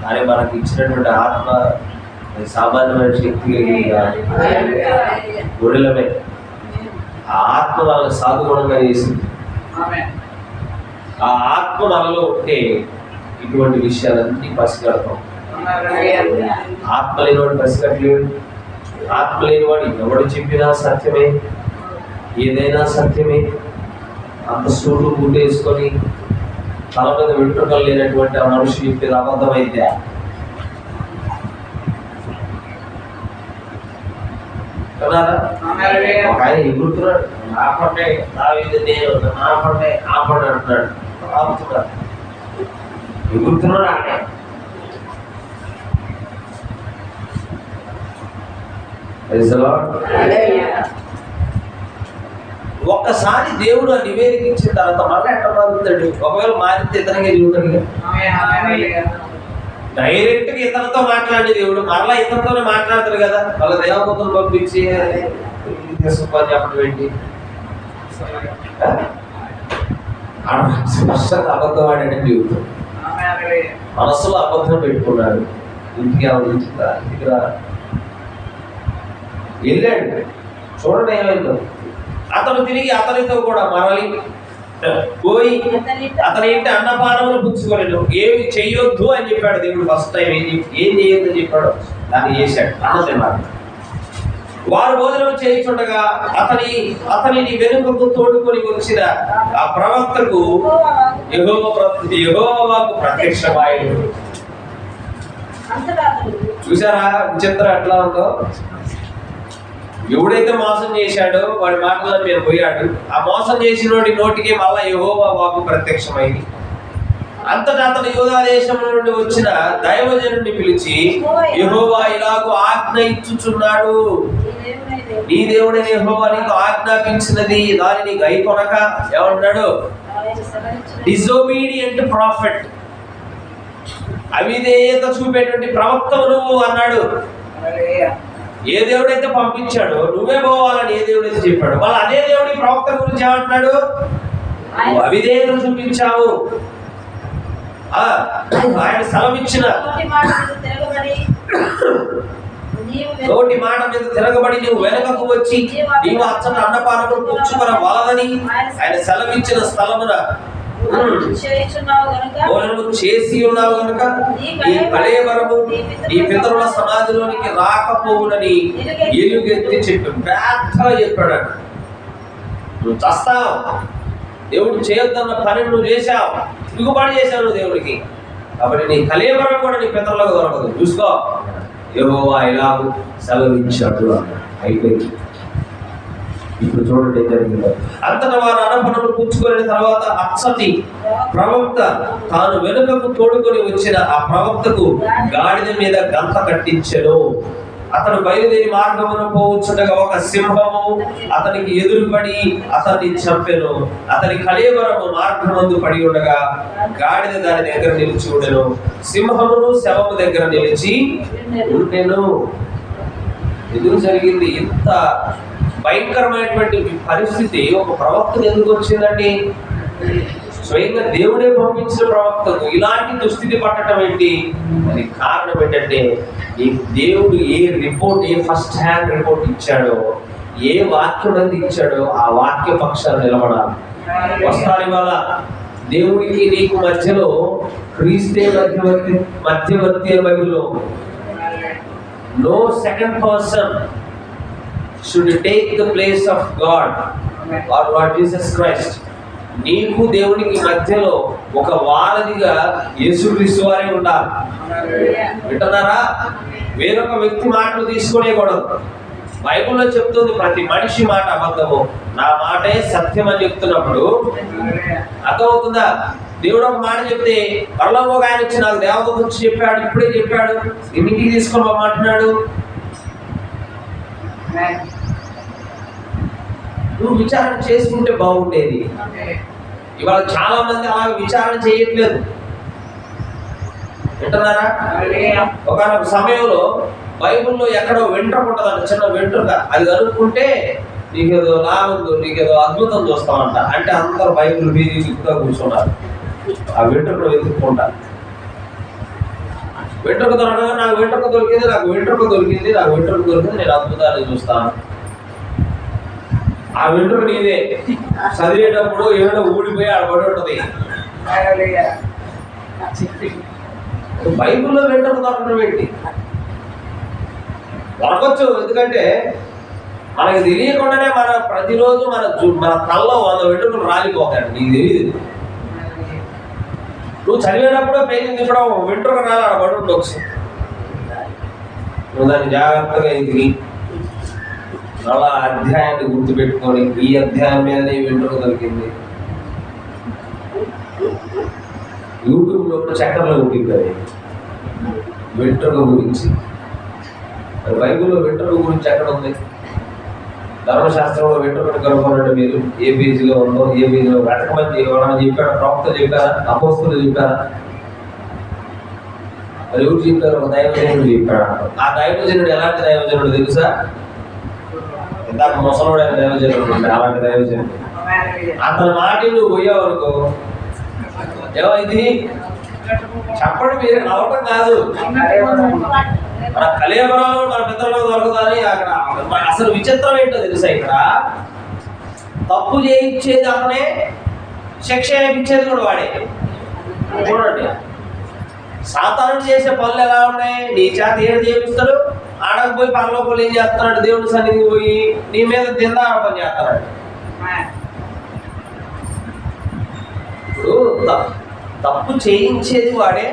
కానీ మనకి ఇచ్చినటువంటి ఆత్మ సామాన్యమైన శక్తి కలిగింది కాదు, గొర్రెలమే. ఆ ఆత్మ వాళ్ళని సాధు గుణంగా చేసింది. ఆ ఆత్మ మనలో ఉంటే ఇటువంటి విషయాలన్నీ పసిగడతాం. ఆత్మ లేనివాడు పసిగట్టలేడు. ఆత్మ లేనివాడు ఎవడు చెప్పినా సత్యమే, ఏదైనా సత్యమే. అంత సూటు గుడ్డేసుకొని తల మీద వెంట్రుకలు లేనటువంటి ఆ మనిషి చెప్పేది అబద్ధమైతే కన్నారా? ఒక ఆయన ఎగురుతున్నాడు, నా పండే నేను నా పండే అంటున్నాడు. ఆపుతున్నాడు, ఎగురుతున్నాడు. ఆయన ఒక్కసారి దేవుడు ఆ నివేదిక ఇచ్చిన తర్వాత మళ్ళీ ఎట్లా మారుతాడు? ఒకవేళ మారితే ఇతనిగా చూడండి. డైరెక్ట్ గా ఇతనితో మాట్లాడే దేవుడు మరలా ఇతనితోనే మాట్లాడతాడు కదా. వాళ్ళ దేవదూతను పంపించి చెప్పడం ఏంటి? స్పష్టంగా అబద్ధం ఆడాడని చెబుతాడు. మనసులో అబద్ధం పెట్టుకున్నాడు. ఇంటికి ఆలోచించుతా ఇక్కడ వెళ్ళాడు. చూడండి ఏమైందో. అతను తిరిగి అతనితో కూడా మరలి పోయి అతని ఏంటి అన్నపానములు పుచ్చుకోలేడు. ఏమి చెయ్యొద్దు అని చెప్పాడు దేవుడు. ఫస్ట్ టైం ఏం చేయొద్దని చెప్పాడు, దాన్ని చేశాడు. అన్నమాట వారు భోజనం చేయించుండగా అతనిని వెనుకకు తోడుకొని వచ్చిన ఆ ప్రవక్తకు యెహోవాకు ప్రత్యక్షమాయెను. చూసారా విచిత్రం ఎట్లా ఉందో? ఎవడైతే మోసం చేశాడో వాడి మాటల్లో మీరు పోయాడు. ఆ మోసం చేసిన నోటికి మళ్ళా యెహోవా వాక్కు ప్రత్యక్షమైంది. అంతటా అతను యూదా దేశం నుండి వచ్చిన దైవజనుడిని పిలిచి యెహోవా ఇలాగూ ఆజ్ఞ ఇచ్చుచున్నాడు, నీ దేవుడైన యెహోవా నీకు ఆజ్ఞాపించినది దానిని గైకొనక ఏమన్నాడు? డిజోబీడియంట్ ప్రాఫిట్, అవిధేయత చూపేటువంటి ప్రవక్తవు నువ్వు అన్నాడు. ఏ దేవుడైతే పంపించాడో నువ్వే పోవాలని ఏ దేవుడైతే చెప్పాడు, మళ్ళీ అదే దేవుడి ప్రవక్త గురించి ఏమంటున్నాడు? అవిధేయత చూపించావు. ఆయన సెలవిచ్చిన నోటి మాట మీద తిరగబడి నువ్వు వెనకకు వచ్చి నీవు అచ్చట అన్నపానములు పుచ్చుకొన వలదని ఆయన సెలవిచ్చిన స్థలమున చేసి ఉన్నావు గనుక నీ కళేబరము నీ పితరుల సమాధిలోనికి రాకపోవునని ఎలుగెత్తి చెప్పి పెద్దగా చెప్పాడు. నువ్వు చస్తావు, దేవుడు చేయొద్దన్న పని నువ్వు చేశావు, తిరుగుబాటు చేశావు నువ్వు దేవుడికి. కాబట్టి నీ కళేబరం కూడా నీ పితరులకు దొరకదు. చూసుకో, యెహోవా ఇలాగూ సెలవిచ్చాడు అన్నాడు. అయిపోయింది. ఇప్పుడు చూడండి ఏం జరిగిందో. అంతటా వారు అన్నపనములు పుచ్చుకున్న తర్వాత అచ్చటి ప్రవక్త తాను వెనుకకు తోడుకొని వచ్చిన ఆ ప్రవక్తకు గాడిద మీద గంత కట్టించెను. అతడు బయలుదేరి మార్గమును పోవచ్చుండగా ఒక సింహము అతనికి ఎదురుపడి అతన్ని చంపెను. అతని కళేబరము మార్గమందు పడి ఉండగా గాడిద దాని దగ్గర నిలిచి ఉండెను. సింహమును శవము దగ్గర నిలిచి ఉండెను. ఎదురు జరిగింది. ఇంత భయంకరమైనటువంటి పరిస్థితి ఒక ప్రవక్తకు ఎందుకు వచ్చిందండి? స్వయంగా దేవుడే పంపించిన ప్రవక్తకు ఇలాంటి దుస్థితి పట్టడం ఏంటి? అది కారణం ఏంటంటే దేవుడు ఏ రిపోర్ట్, ఏ ఫస్ట్ హ్యాండ్ రిపోర్ట్ ఇచ్చాడో, ఏ వాక్యం అనేది ఇచ్చాడో ఆ వాక్య పక్షాలు నిలబడాలి. వస్తారు ఇవాళ దేవుడికి నీకు మధ్యలో క్రీస్తే మధ్యవర్తి బైబిల్లో no second person should take the place of God or Lord Jesus Christ. నీకు దేవునికి మధ్యలో ఒక వారధిగా యేసుక్రీస్తు వారే ఉండాలి. వింటున్నారా? వేరొక వ్యక్తి మాటలు తీసుకునేకూడదు. బైబిల్లో చెప్తుంది ప్రతి మనిషి మాట అబద్ధము, నా మాటే సత్యం అని చెప్తున్నప్పుడు అర్థమవుతుందా? దేవుడు ఒక మాట చెప్తే పరలోకంలో ఒక ఆయన వచ్చి నాకు దేవదూత వచ్చి చెప్పాడు, ఇప్పుడే చెప్పాడు, ఇంటికి తీసుకొని పోమంటున్నాడు. నువ్వు విచారణ చేసుకుంటే బాగుండేది. ఇవాళ చాలా మంది అలా విచారణ చేయట్లేదు, వింటున్నారా? ఒకనొక సమయంలో బైబిల్లో ఎక్కడో వెంట్రుక ఉంటుందంట, చిన్న వెంట్రుక, అది కనుక్కుంటే నీకేదో లాభం, నీకేదో అద్భుతం చూస్తామంట. అంటే అందరూ బైబిల్ వీధి దిక్కుగా కూర్చున్నారు, ఆ వెంట్రుకను వెతుక్కుంటారు. వెంట్రుక దొరకగా నాకు వెంట్రుక దొరికింది, నాకు వెంట్రుక దొరికింది, నాకు వెంట్రుక దొరికింది, నేను అద్భుతాన్ని చూస్తాను. ఆ వెంట్రుక నీదే, చదివేటప్పుడు ఏదో ఊడిపోయి ఆడబడి ఉంటుంది. బైబిల్లో వెంట్రుక దొరకడం ఏంటి? దొరకచ్చు, ఎందుకంటే మనకి తెలియకుండానే మన ప్రతిరోజు మన తల్లో 100 వెంట్రుకలు రాలిపోతాడు, నీకు తెలియదు. నువ్వు చదివేటప్పుడు పేజీ తిప్పడం వెంట్రుక రాలి ఆడబడి ఉండొచ్చు. నువ్వు దాన్ని జాగ్రత్తగా ఎదిగి అలా అధ్యాయాన్ని గుర్తుపెట్టుకొని ఈ అధ్యాయం మీదనే వెంట్రుక దొరికింది. యూట్యూబ్లో చక్కర్లు ఉంటుంది అది వెంట్రుక గురించి. బైబిల్లో వెంట్రుక గురించి ఎక్కడ ఉంది? ధర్మశాస్త్రంలో వెంట్రుకను కనుగొనండి మీరు, ఏ పేజీలో ఉందో, ఏ పేజీలో వెతకమని ఎవరైనా చెప్పారా? ప్రవక్త చెప్పారా? అపోస్తులు చెప్పారా? మరి ఎవరు చెప్పారు? ఒక దైవజనుడు చెప్పాడు. ఆ దైవజనుడు ఎలాంటి దైవజనుడు తెలుసా? ఇందాక ముసలోడైన దైవజనుడు ఉంటాడు, అలాంటి దైవజనుడు. అతని మాట నువ్వు పోయావు అనుకో, ఏమైంది చెప్పండి, మీరు నవ్వటం కాదు. మన కలేబరాలు మన పితరులకు దొరకదని అక్కడ అసలు విచిత్రం ఏంటో తెలుసా? ఇక్కడ తప్పు చేయించేది అతనే, శిక్ష వేయించేది కూడా వాడే. చూడండి, సాతానుడు చేసే పనులు ఎలా ఉన్నాయి? నీ చేత ఏడు చేపిస్తాడు, ఆడకపోయి పరలోకంలో ఏం చేస్తున్నాడు? దేవుడి సన్నిధికి పోయి నీ మీద దిందా పని చేస్తున్నాడు. ఇప్పుడు తప్పు చేయించేది వాడే,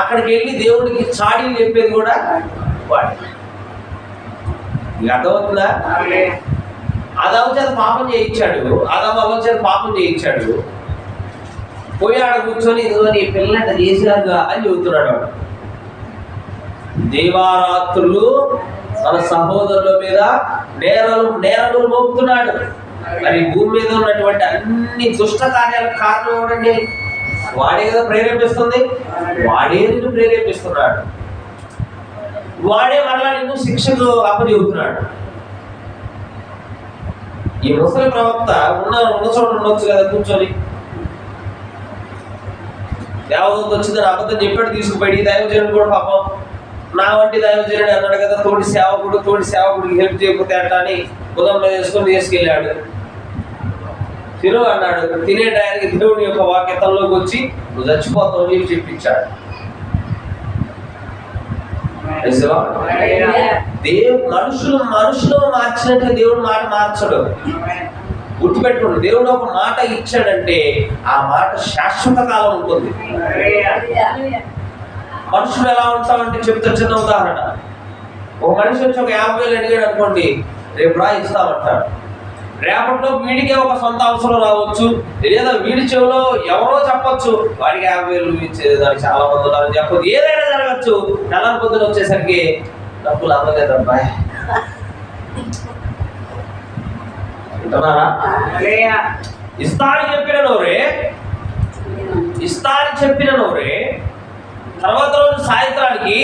అక్కడికి వెళ్ళి దేవుడికి చాడీలు చెప్పేది కూడా వాడే. అర్థమవుతుందా? ఆదాము చేత పాపం చేయించాడు, ఆదాము అవ్వ చేత పాపం చేయించాడు, పోయి ఆడ కూర్చొని ఇదిగో నీ పిల్లట చేసినారుగా అని చెబుతున్నాడు వాడు. దేవారాత్రులు మన సహోదరుల మీద నేరలు మోపుతున్నాడు. మరి భూమి మీద ఉన్నటువంటి అన్ని దుష్ట కార్యాలకు కారణం ఎవరండి? వాడే కదా ప్రేరేపిస్తుంది, వాడే నిన్ను ప్రేరేపిస్తున్నాడు, వాడే మరలా నిన్ను శిక్షకు అప్పచెబుతున్నాడు. ఈ ముసలి ప్రవక్త ఉన్న చోట ఉండొచ్చు కదా కూర్చొని, దేవదూత వచ్చిందని అబద్ధం చెప్పాడు, తీసుకుపోయి దైవజనుడు కూడా పాపం నా వంటి దైవజనుడు అన్నాడు కదా, తోటి సేవకుడికి హెల్ప్ చేయకపోతే అంట అని ఉదయం వేసుకొని తీసుకెళ్ళాడు. తిను అన్నాడు, తినే టయానికి దేవుని యొక్క వాక్యతంలోకి వచ్చి నువ్వు చచ్చిపోతావు అని చెప్పించాడు. మనుషులు మార్చినట్టు దేవుడు మాట మార్చడు. గుర్తుపెట్టుకోండి, దేవుడు ఒక మాట ఇచ్చాడంటే ఆ మాట శాశ్వత కాలం ఉంటుంది. మనుషులు ఎలా ఉంటామంటే చెప్తా, చిన్న ఉదాహరణ, ఒక మనిషి వచ్చి ఒక 50,000 అడిగాడు అనుకోండి, రేపు రా ఇస్తామంటాడు. రేపట్లో వీడికే ఒక సొంత అవసరం రావచ్చు, లేదా వీడి చెవిలో ఎవరో చెప్పొచ్చు వాడికి 50,000 ఇచ్చేది, దానికి చాలా మంది ఉన్నారని చెప్పొచ్చు, ఏదైనా జరగచ్చు. నెల పొద్దున వచ్చేసరికి డబ్బులు అందలేదబ్బా, వింటున్నారా? ఇస్తా అని చెప్పిన నోరే తర్వాత రోజు సాయంత్రానికి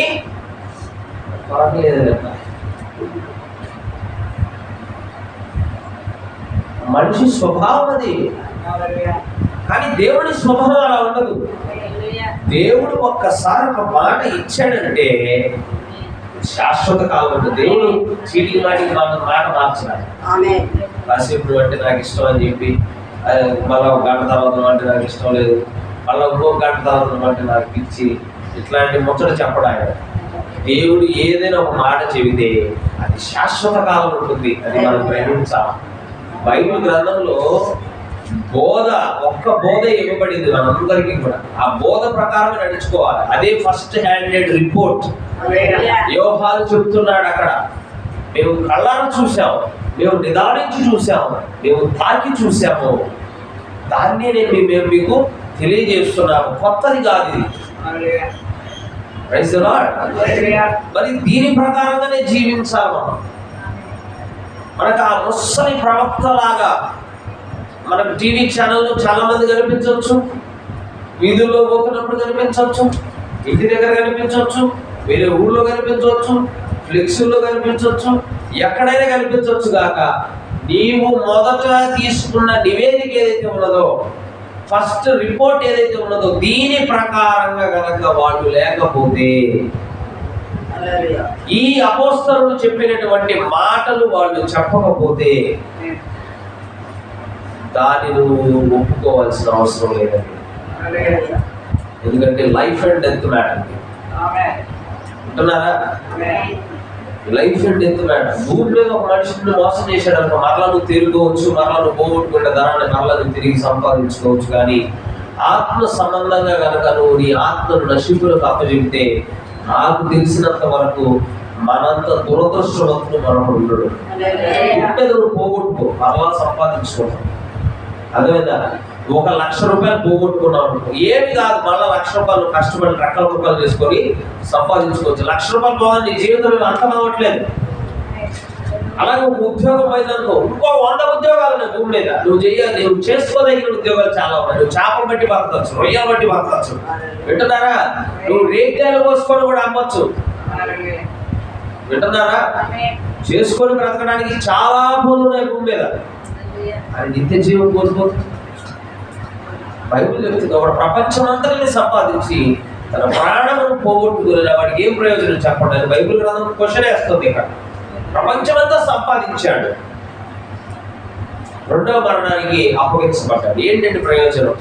మనిషి స్వభావం అది, కానీ దేవుడి స్వభావం అలా ఉండదు. దేవుడు ఒక్కసారి ఒక మాట ఇచ్చాడంటే శాశ్వత కాలం ఉంటుంది. దేవుడు చీటికి మాటికి మాట మార్చినాడు. కాసేపు అంటే నాకు ఇష్టం అని చెప్పి మళ్ళీ ఒక గంట తర్వాత అంటే నాకు ఇష్టం లేదు, మళ్ళీ ఇంకో గంట తర్వాత అంటే నాకు పిచ్చి, ఇట్లాంటి ముచ్చట చెప్పడానికి. దేవుడు ఏదైనా ఒక మాట చెబితే అది శాశ్వత కాలం ఉంటుంది, అది మనం గ్రహించాలి. బైబిల్ గ్రంథంలో ఒక్క బోధ ఇవ్వబడింది మనందరికీ కూడా, ఆ బోధ ప్రకారం నడుచుకోవాలి. అదే ఫస్ట్ హ్యాండెడ్ రిపోర్ట్ యోహాను చెప్తున్నాడు. అక్కడ మేము కళ్ళారా చూసాము, మేము నిదానించి చూసాము, మేము తాకి చూసాము. దాన్నే మేము మీకు తెలియజేస్తున్నాము, కొత్తది కాదు ఇది. Praise the lord. మరి దీని ప్రకారంగానే జీవించాలి మనం. మనకు ఆ ముసలి ప్రవక్త లాగా మనకు టీవీ ఛానల్లో చాలా మంది కనిపించవచ్చు, వీధుల్లో పోతున్నప్పుడు కనిపించవచ్చు, ఇంటి దగ్గర కనిపించవచ్చు, వేరే ఊళ్ళో కనిపించవచ్చు, ఫ్లెక్సుల్లో కనిపించవచ్చు, ఎక్కడైనా కనిపించవచ్చు కాక నీవు మొదట తీసుకున్న నివేదిక ఏదైతే ఉన్నదో, ఫస్ట్ రిపోర్ట్ ఏదైతే ఉన్నదో, దీని ప్రకారంగా కనుక వాళ్ళు లేకపోతే, ఈ అపోస్తలులు చెప్పినటువంటి మాటలు వాళ్ళు చెప్పకపోతే దాన్ని నువ్వు ఒప్పుకోవాల్సిన అవసరం లేదండి. ఎందుకంటే లైఫ్ అండ్ డెత్ మ్యాటర్. అంటున్నారా? Life and death matter. భూమి మీద ఒక మనిషిని మోసం చేశాడు అనుకో, మరలా నువ్వు తిరుగుకోవచ్చు, మరలా నువ్వు పోగొట్టుకునే ధనాన్ని మరలా నువ్వు తిరిగి సంపాదించుకోవచ్చు. కానీ ఆత్మ సంబంధంగా కనుక నువ్వు నీ ఆత్మను నశింపులకు అప్పచెప్తే, నాకు తెలిసినంత వరకు మనంత దురదృష్టవంతుడు మనకు ఉండడు. ఉంటే నువ్వు పోగొట్టుకో, మరలా సంపాదించుకుంటావు. అదేవిధంగా 1,00,000 రూపాయలు పోగొట్టుకున్నావు అనుకో, ఏమి కాదు, మళ్ళీ 1,00,000 రూపాయలు కష్టపడి రెక్కల రూపాయలు చేసుకొని సంపాదించుకోవచ్చు. 1,00,000 రూపాయలు పోవాలి, నీ జీవితం ఏమి అంతం అవ్వట్లేదు. అలాగే ఒక ఉద్యోగం అయిందనుకో, ఇంకో 100 ఉద్యోగాలు ఉన్నాయి భూమి మీద. నువ్వు చేసుకోదగిన ఉద్యోగాలు చాలా ఉన్నాయి. నువ్వు చేపలు బట్టి బతకచ్చు, రొయ్యలు బట్టి బతకచ్చు. వింటున్నారా? నువ్వు రేగ్గాయలు పోసుకొని కూడా అమ్మచ్చు. వింటున్నారా? చేసుకొని బ్రతకడానికి చాలా పనులు ఉన్నాయి భూమి మీద. అది నిత్య జీవం కోల్పోతుంది. బైబిల్ చెప్తుంది, ఒక ప్రపంచం అంతటిని సంపాదించి తన ప్రాణమును పోగొట్టుకునే వాడికి ఏం ప్రయోజనం చెప్పండి అని బైబిల్ గ్రంథం క్వశ్చన్ వేస్తుంది. ఇక్కడ ప్రపంచమంతా సంపాదించాడు, రెండవ మరణానికి అప్పగించబడ్డాడు, ఏంటంటే ప్రయోజనం?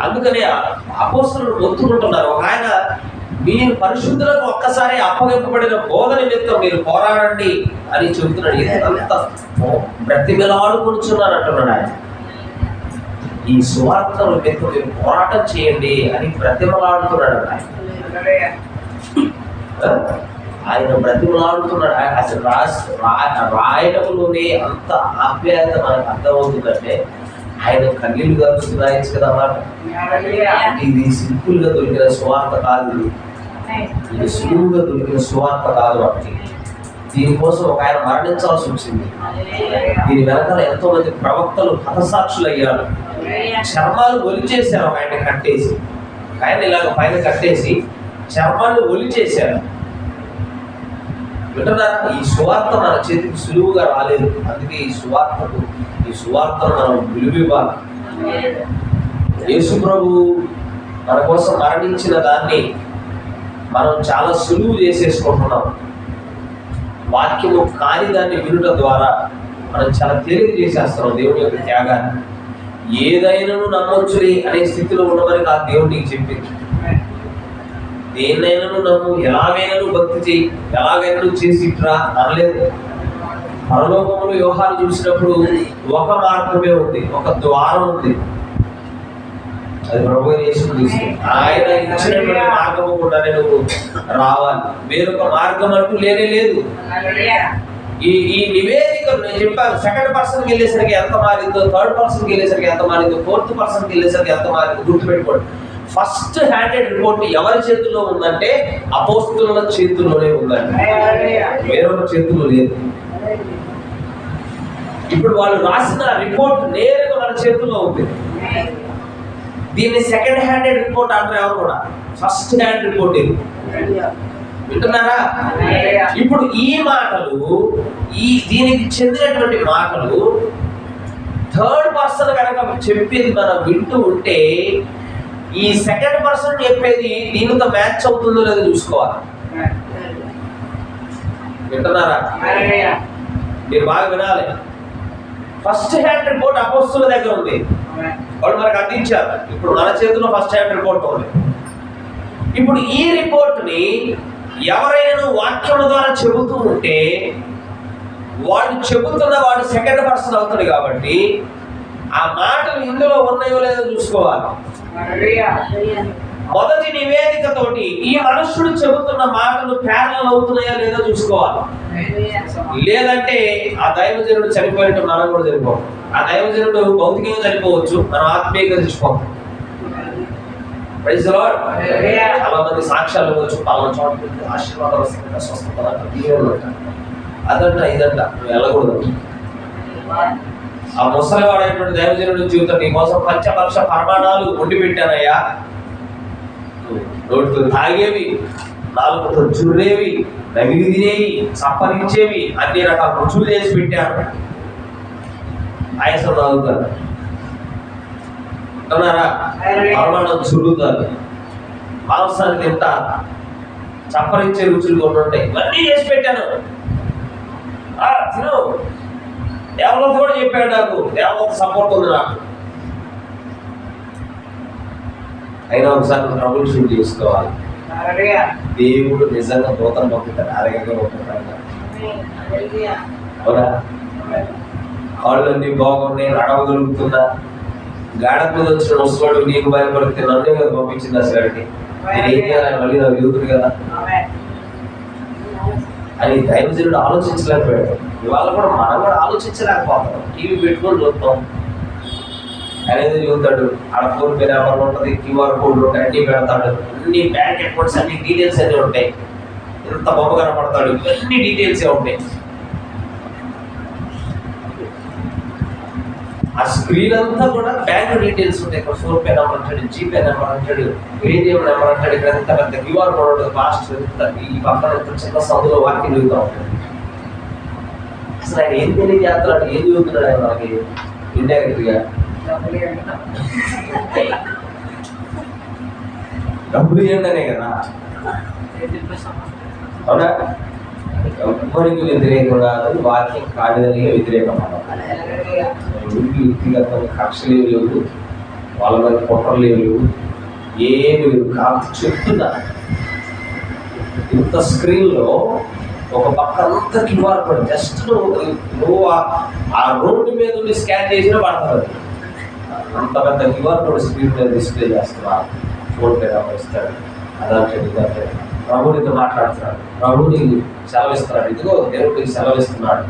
అందుకనే అపోస్తలులు మొత్తుకుంటున్నారు. ఒక ఆయన, మీరు పరిశుద్ధులకు ఒక్కసారి అప్పగింపబడిన బోధ నిమిత్తం మీరు పోరాడండి అని చెబుతున్నాడు. ఎంత బ్రతిమలాడుకుంటున్నారు అంటున్నాడు ఆయన. ఈ సువార్త నిమిత్తం మీరు పోరాటం చేయండి అని బ్రతిమలాడుతున్నాడు ఆయన బ్రతిమలాడుతున్నాడు. అసలు రాయడంలోనే అంత ఆప్యాయత మనకు అర్థమవుతుందంటే, ఆయన కన్నీళ్లు గారు రాయచ్చు కదా అన్నమాట. ఇది సింపుల్ గా దొరికిన సువార్త కాదు, ఇది సులువుగా దొరికిన సువార్త కాదు. వాటికి దీనికోసం ఒక ఆయన మరణించాల్సి వచ్చింది. దీని వెనకాల ఎంతో మంది ప్రవక్తలు హతసాక్షులు అయ్యారు. చర్మాలు ఒలిచేశారు, ఒక ఆయన కట్టేసి, ఆయన ఇలాగ పైన కట్టేసి చర్మాన్ని ఒలిచేశారు. వింటున్నారా? ఈ సువార్త మన చేతికి సులువుగా రాలేదు. అందుకే ఈ సువార్తను మనం విలువివ్వాలి. యేసు ప్రభు మన కోసం మరణించిన దాన్ని మనం చాలా సులువు చేసేసుకుంటున్నాం. వాక్యము కాని దాన్ని వినుట ద్వారా మనం చాలా తేలిక చేసేస్తున్నాం దేవుని యొక్క త్యాగాన్ని. ఏదైనాను నమ్మొచ్చులే అనే స్థితిలో ఉండమని కాదు దేవుడు నీకు చెప్పింది. దేన్నైనాను నమ్ము, ఎలాగైనా భక్తి చేయి, ఎలాగైనా చేసి ఇట్రా అనలేదు. పరలోకములు వ్యవహారం చూసినప్పుడు ఒక మార్గమే ఉంది, ఒక ద్వారం ఉంది. అది ప్రభు యేసు ఆయన ఇచ్చినటువంటి మార్గము కూడా నువ్వు రావాలి. వేరొక మార్గం అంటూ లేనే లేదు. ఈ నివేదికను నేను చెప్పాను, సెకండ్ పర్సన్కి వెళ్ళేసరికి ఎంత మారిందో, థర్డ్ పర్సన్కి వెళ్ళేసరికి ఎంత మారిందో, ఫోర్త్ పర్సన్కి వెళ్ళేసరికి ఎంత మారిందో గుర్తుపెట్టుకోండి. ఫస్ట్ హ్యాండెడ్ రిపోర్ట్ ఎవరి చేతుల్లో ఉందంటే అపోస్తలుల చేతుల్లోనే ఉందండి, వేరొక చేతుల్లో లేదు. ఇప్పుడు వాళ్ళు రాసిన రిపోర్ట్ నేరుగా మన చేతుల్లో ఉంది. దీన్ని సెకండ్ హ్యాండెడ్ రిపోర్ట్ అంటారు ఎవరు కూడా, ఫస్ట్ హ్యాండ్ రిపోర్ట్ ఇది. వింటున్నారా? ఇప్పుడు ఈ మాటలు, దీనికి చెందినటువంటి మాటలు థర్డ్ పర్సన్ కనుక చెప్పేది మనం వింటూ ఉంటే, ఈ సెకండ్ పర్సన్ చెప్పేది దీనితో మ్యాచ్ అవుతుందో లేదో చూసుకోవాలి. వింటున్నారా? మీరు బాగా వినాలి. ఫస్ట్ హ్యాండ్ రిపోర్ట్ అపోస్తలుల దగ్గర ఉంది, వాళ్ళు మనకు అందించారు. ఇప్పుడు మన చేతిలో ఫస్ట్ హ్యాండ్ రిపోర్ట్ ఉంది. ఇప్పుడు ఈ రిపోర్ట్ని ఎవరైనా వాక్యం ద్వారా చెబుతూ ఉంటే, వాడు చెబుతున్న వాడు సెకండ్ పర్సన్ అవుతాడు. కాబట్టి ఆ మాటలు ఇందులో ఉన్నాయో లేదో చూసుకోవాలి. మొదటి నివేదికతోటి ఈ మనుష్యుడు చెబుతున్న మాటలు ప్యారలల్ అవుతున్నాయా లేదా చూసుకోవాలి. లేదంటే ఆ దైవజనుడు చనిపోయినట్టు మనం కూడా చనిపోవాలి. ఆ దైవజనుడు భౌతికంగా చనిపోవచ్చు, మనం ఆత్మీయంగా చచ్చిపోతాం. Praise the lord. చాలా మంది సాక్ష్యాలు ఇవ్వచ్చు, పలానా చోట ఆశీర్వాదాలు వస్తాయి, స్వస్థత అదంట ఇదంట, నువ్వు వెళ్ళకూడదు. ఆ ముసలివాడైనటువంటి దైవజనుడి జీవితం నీ కోసం పంచపక్ష ప్రమాణాలు వండి పెట్టానయ్యా. నోటితో తాగేవి, నాలుగుతో జుర్రేవి, నగిలి తినేవి, చప్పరించేవి, అన్ని రకాల రుచులు చేసి పెట్టాను. ఆయాసం తాగుతారు అన్నారా, ప్రమాణం చురుతారు, మాంసాన్ని తింటారు, చప్పరించే రుచులు కొన్ని ఉంటాయి. ఇవన్నీ చేసి పెట్టాను, తిను. దేవత కూడా చెప్పాడు, నాకు దేవత సపోర్ట్ ఉంది నాకు. అయినా ఒకసారి ట్రబుల్ షూట్ చేసుకోవాలి. దేవుడు నిజంగా దూతను పంపుతాడు, ఆరోగ్యంగా పంపుతాడు. అవునా? కాళ్ళన్నీ బాగున్నాయి, నడవగలుగుతున్నా, గాఢ మీద వచ్చిన ముసలాడు నీకు భయపడితే నన్నే కదా పంపించింది అసలుకి. నేను ఏం చేయాలి, మళ్ళీ నాకు యూతుడు కదా అని దైవజనుడు ఆలోచించలేకపోయాడు. ఇవాళ కూడా మనం కూడా ఆలోచించలేకపోతాం. టీవీ పెట్టుకొని చూస్తాం, అనేది చూస్తాడు. ఆడ ఫోన్ పే నెంబర్ ఉంటుంది, క్యూఆర్ కోడ్ ఉంటాయి, అన్ని పెడతాడు. అన్ని బ్యాంక్ అకౌంట్స్ అన్ని డీటెయిల్స్ అన్నీ ఉంటాయి. ఎంత బొమ్మ కనపడతాడు, ఇవన్నీ డీటెయిల్సే ఉంటాయి. ఆ స్క్రీన్ అంతా కూడా బ్యాంక్ డీటెయిల్స్ ఉంటాయి. ఇక్కడ ఫోన్ పే నెంబర్ అంటాడు, జీపే నెంబర్ అంటాడు, పేటిఎం నెంబర్ అంటాడు. ఇక్కడ ఎంత పెద్ద క్యూఆర్ కోడ్ ఉంటుంది, ఫాస్ట్ ఈ పక్కన చిన్న సందులో వాక్యం చదువుతూ ఉంటాడు. అసలు ఆయన ఏం తెలియజేస్తున్నాడు, ఏం చదువుతున్నాడు ఆయన మనకి ఇండైరెక్ట్ గా? డబ్బులు ఇవ్వండి కదా. అవునా? ఎవరికి వ్యతిరేకం కాదు, వాక్యం కాడిదనిగా వ్యతిరేకం. ఎవరికి వ్యక్తిగతంగా కక్షలు లేవు, వాళ్ళ మీద కుట్రలు లేవు, ఏమి లేవు. కాబట్టి చెప్తున్నా, ఇంత స్క్రీన్లో ఒక పక్క అంతా క్యూఆర్ కోడ్, జస్ట్ నువ్వు ఆ రోడ్డు మీద ఉండి స్కాన్ చేసినా పడతారు. అంత పెద్ద క్యూఆర్ కోడ్ స్క్రీన్ మీద డిస్ప్లే చేస్తున్నారు. ఫోన్ పే నెంబర్ ఇస్తాడు, అదంటే ఇదంటే. ప్రభు నీతో మాట్లాడుతున్నాడు, ప్రభు నీకు సెలవిస్తున్నాడు. ఇదిగో దేవుడు నీకు సెలవిస్తున్నాడు.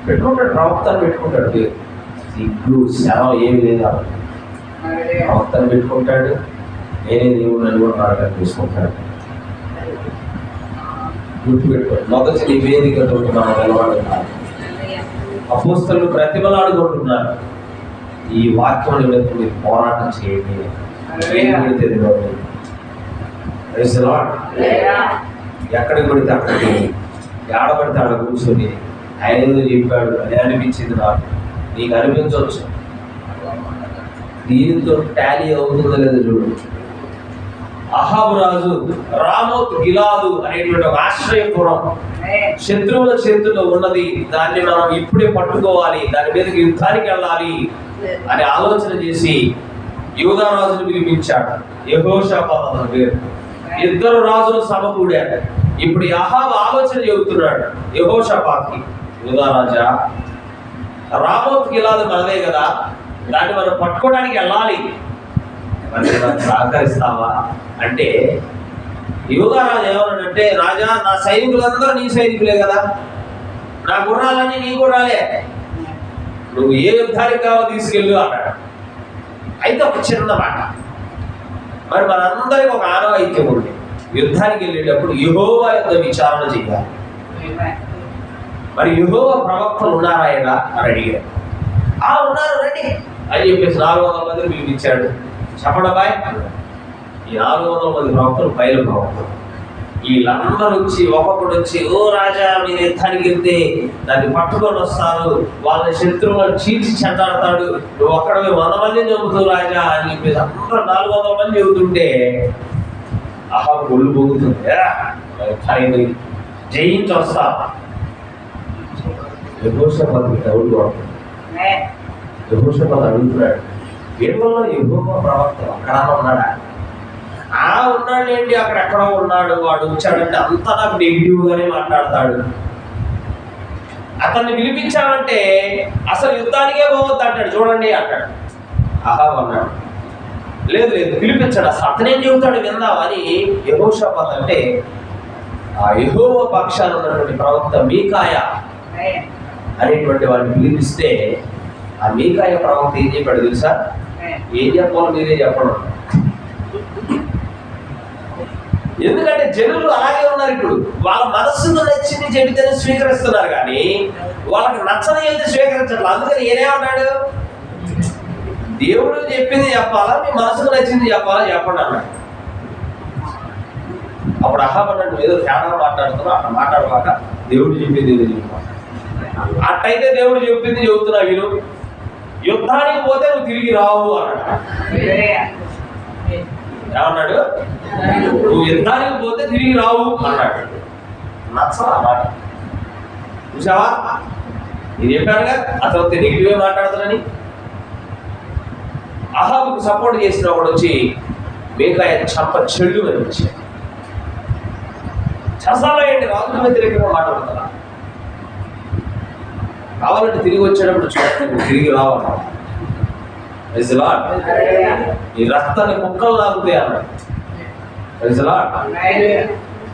పెట్టుకుంటాడు, ప్రవక్తను పెట్టుకుంటాడు. సిగ్గు సెలవు ఏమి లేదు. ప్రవక్తను పెట్టుకుంటాడు, నేనే దేవుడు అని కూడా మాట్లాడి తీసుకుంటాడు. గుర్తుపెట్టుకోండి, మొదటి నివేదికతో మనం నిలబడుతున్నారు. అపోస్తలులు ప్రతిమలాడుకుంటున్నారు. ఈ వాక్యం నిమిత్తం మీరు పోరాటం చేయండి. ఎక్కడికి పడితే అక్కడికి, ఆడబడితే ఆడ కూర్చొని ఆయన ఏదో చెప్పాడు అని అనిపించింది నాకు. నీకు అనిపించవచ్చు, దీనితో టాలీ అవుతుందో లేదో చూడు. అహాబు రాజు రామోత్ గిలాదు అనేటువంటి ఒక ఆశ్రయపురం శత్రువుల చేతుల్లో ఉన్నది. దాన్ని మనం ఇప్పుడే పట్టుకోవాలి, దాని మీదకి యుద్ధానికి వెళ్ళాలి అని ఆలోచన చేసి యూదా రాజును పిలిపించాడు. యెహోషాపాతు అతని పేరు. ఇద్దరు రాజులు సమకూడారు. ఇప్పుడు అహాబు ఆలోచన చెబుతున్నాడు యెహోషాపాతుకి, యూదా రాజా, రామోత్ గిలాదు మనదే కదా, దాన్ని మనం పట్టుకోవడానికి వెళ్ళాలి, మరి నాకు సహకరిస్తావా అంటే యూదా రాజు ఏమన్నాడంటే, రాజా నా సైనికులందరూ నీ సైనికులే కదా, నా గుర్రాలన్నీ నీ గుర్రాలే, నువ్వు ఏ యుద్ధానికి కావో తీసుకెళ్ళు అన్నాడు. అయితే ఒక చిన్న మాట, మరి మనందరికీ ఒక ఆనవాయితీ ఉంది, యుద్ధానికి వెళ్ళేటప్పుడు యెహోవా యొక్క విచారణ చేయాలి. మరి యెహోవా ప్రవక్తలు ఉన్నారా ఆయన అని అడిగారు. ఉన్నారు రండి అని చెప్పేసి 400 మందిని పిలిపించాడు. చెప్పడబాయ్, ఈ 400 మంది ప్రవక్తలు బయలు ప్రవక్తలు. వీళ్ళందరూ వచ్చి ఒక్కొక్కడు వచ్చి, ఓ రాజా మీరు యుద్ధానికి వెళ్తే దాన్ని పట్టుకొని వస్తారు, వాళ్ళని శత్రువులను చీల్చి చెండాడతాడు, నువ్వు ఒక్కడమే 100 మందిని చంపుతావు రాజా అని చెప్పేసి అందరూ 400 మంది చెబుతుంటే అహాబు ఒళ్ళు పొగుతుంది, జయించి వస్తా. యెహోషాపాతు డౌట్ పడుతుంది. యెహోషాపాతు అడుగుతున్నాడు, కేవలం యెహోవా ప్రవక్త అక్కడ ఉన్నాడా? ఉన్నాడు ఏంటి, అక్కడ ఎక్కడో ఉన్నాడు, వాడు వచ్చాడంటే అంతా నాకు నెగిటివ్ గానే మాట్లాడతాడు. అతన్ని పిలిపించామంటే అసలు యుద్ధానికే పోవద్దు అంటాడు, చూడండి అంటాడు. అహాబు అన్నాడు, లేదు లేదు పిలిపించాడు. అసలు అతనేం చెబుతాడు విందామని యెహోషాపాతు అంటే ఆ యెహోవా పక్షాన ఉన్నటువంటి ప్రవక్త మీకాయా అనేటువంటి వాడిని పిలిపిస్తే ఆ మీకాయ ప్రవక్త ఏం చెప్పాడు తెలుసా? ఏం చెప్పాలో మీరే చెప్పడం. ఎందుకంటే జనులు అలాగే ఉన్నారు. ఇప్పుడు వాళ్ళ మనస్సుకు నచ్చింది చెబితేనే స్వీకరిస్తున్నారు, కానీ వాళ్ళకి నచ్చని అయితే స్వీకరించట్లేదు. అందుకని ఏమన్నాడు? దేవుడు చెప్పింది చెప్పాలా, మీ మనసుకు నచ్చింది చెప్పాలా చెప్పండి అన్నాడు. అప్పుడు అహాబ్ అన్నాడు, ఏదో తేడా మాట్లాడుతున్నావు, అట్లా మాట్లాడవాక దేవుడు చెప్పింది ఏదో చెప్పాలి. అట్టయితే దేవుడు చెప్పింది చెబుతున్నా విను, యుద్ధానికి పోతే నువ్వు తిరిగి రావు అన్నాడు. ఏమన్నాడు? నువ్వు యుద్ధానికి పోతే తిరిగి రావు అన్నాడు. నచ్చలా మాట. చూసావా, నేను చెప్పానుగా అతను నెగిటివ్గా మాట్లాడుతానని. అహాబుకు సపోర్ట్ చేసిన వాడు వచ్చి మీకాయ చంప చెల్లు అనిపించాడు. చసాలయండి, రాజుకు వ్యతిరేకంగా మాట్లాడుతున్నా. కావాలంటే తిరిగి వచ్చేటప్పుడు చూడండి, తిరిగి రావాలి. ఈ రక్తాన్ని కుక్కలు లాగుతాయి అన్నాడు.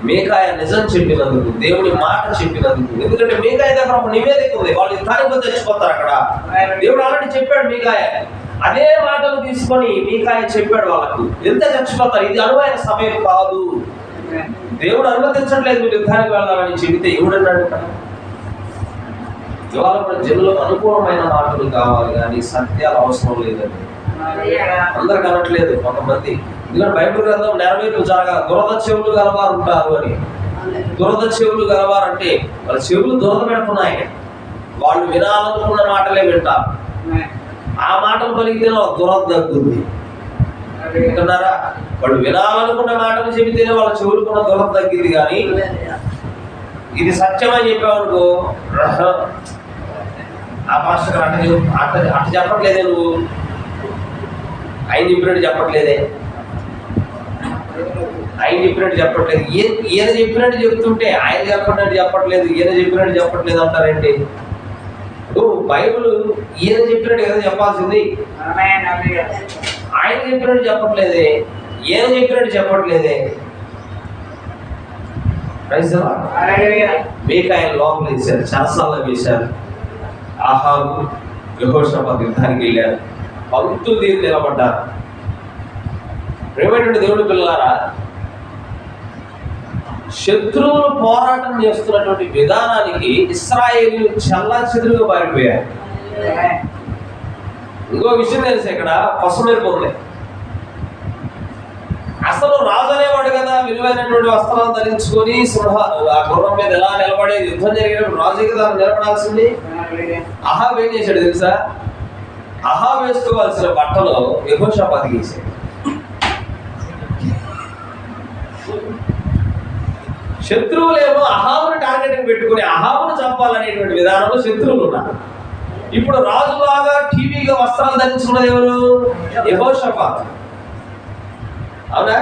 మీకాయ నిజం చెప్పినందుకు, దేవుని మాట చెప్పినందుకు. ఎందుకంటే మీకాయ దగ్గర ఒక నివేదిక ఉంది, వాళ్ళు యుద్ధానికి పోతే చచ్చిపోతారు అక్కడ. దేవుడు ఆల్రెడీ చెప్పాడు మీకాయ. అదే మాటలు తీసుకొని మీకాయ చెప్పాడు వాళ్ళకు, ఎంత చచ్చిపోతారు, ఇది అనువైన సమయం కాదు, దేవుడు అనుమతించట్లేదు మీరు యుద్ధానికి వెళ్ళాలని చెబితే ఎవడన్నాడు? ఇవాళ కూడా జనులకు అనుకూలమైన మాటలు కావాలి, కానీ సత్యాలు అవసరం లేదండి. అందరికి అనట్లేదు కొంతమంది. ఎందుకంటే బైబిల్ గ్రంథం నెరవేర్పు జరగాలి. దురద చెవులు గలవారు ఉంటారు అని. దురద చెవులు గలవారంటే వాళ్ళ చెవులు దురద పెడుతున్నాయి, వాళ్ళు వినాలనుకున్న మాటలే వింటారు. ఆ మాటలు పలికితేనే దురద తగ్గుతుంది. వింటున్నారా? వాళ్ళు వినాలనుకున్న మాటలు చెబితేనే వాళ్ళ చెవులుకున్న దురద తగ్గింది. కానీ ఇది సత్యం అని చెప్పావనుకో, ఆ పాస్టర్ అట్ట చెప్పట్లేదే, నువ్వు ఆయన చెప్పినట్టు చెప్పట్లేదే, ఆయన చెప్పినట్టు చెప్పట్లేదు. ఈయన చెప్పినట్టు చెప్తుంటే ఆయన చెప్పట్లేదు, ఈయన చెప్పినట్టు చెప్పట్లేదు అంటారేంటి? నువ్వు బైబుల్ ఈయన చెప్పినట్టు ఏదో చెప్పాల్సింది, ఆయన చెప్పినట్టు చెప్పట్లేదే, ఈయన చెప్పినట్టు చెప్పట్లేదే. మీకాయ లోపల వేశారు, చెరసాల్లో వేశారు. అహాబు యెహోషాపాతు యుద్ధానికి వెళ్ళారు. పంక్తులు తీరి నిలబడ్డారు. ప్రేమైనటువంటి దేవుడి పిల్లలారా, శత్రువులు పోరాటం చేస్తున్నటువంటి విధానానికి ఇశ్రాయేలీయులు చెల్లాచెదురుగా పారిపోయారు. ఇంకో విషయం తెలిసి ఇక్కడ పసుమెరుపు ఉంది. అసలు రాజు అనేవాడు కదా, విలువైనటువంటి వస్త్రాలు ధరించుకొని ఆ గుర్రం మీద ఎలా నిలబడేది, యుద్ధం జరిగినప్పుడు రాజు కదా నిలబడాల్సింది. అహాబ్ ఏం చేశాడు తెలుసా? అహాబ్ వేసుకోవాల్సిన బట్టలు యెహోషాపాతు వేసాడు. శత్రువులేమో అహాబుని టార్గెట్ పెట్టుకుని అహాబును చంపాలనేటువంటి విధానంలో శత్రువులు ఉన్నారు. ఇప్పుడు రాజులాగా టీవీగా వస్త్రాలు ధరించుకున్నది ఎవరు? యెహోషాపాతు. అవునా?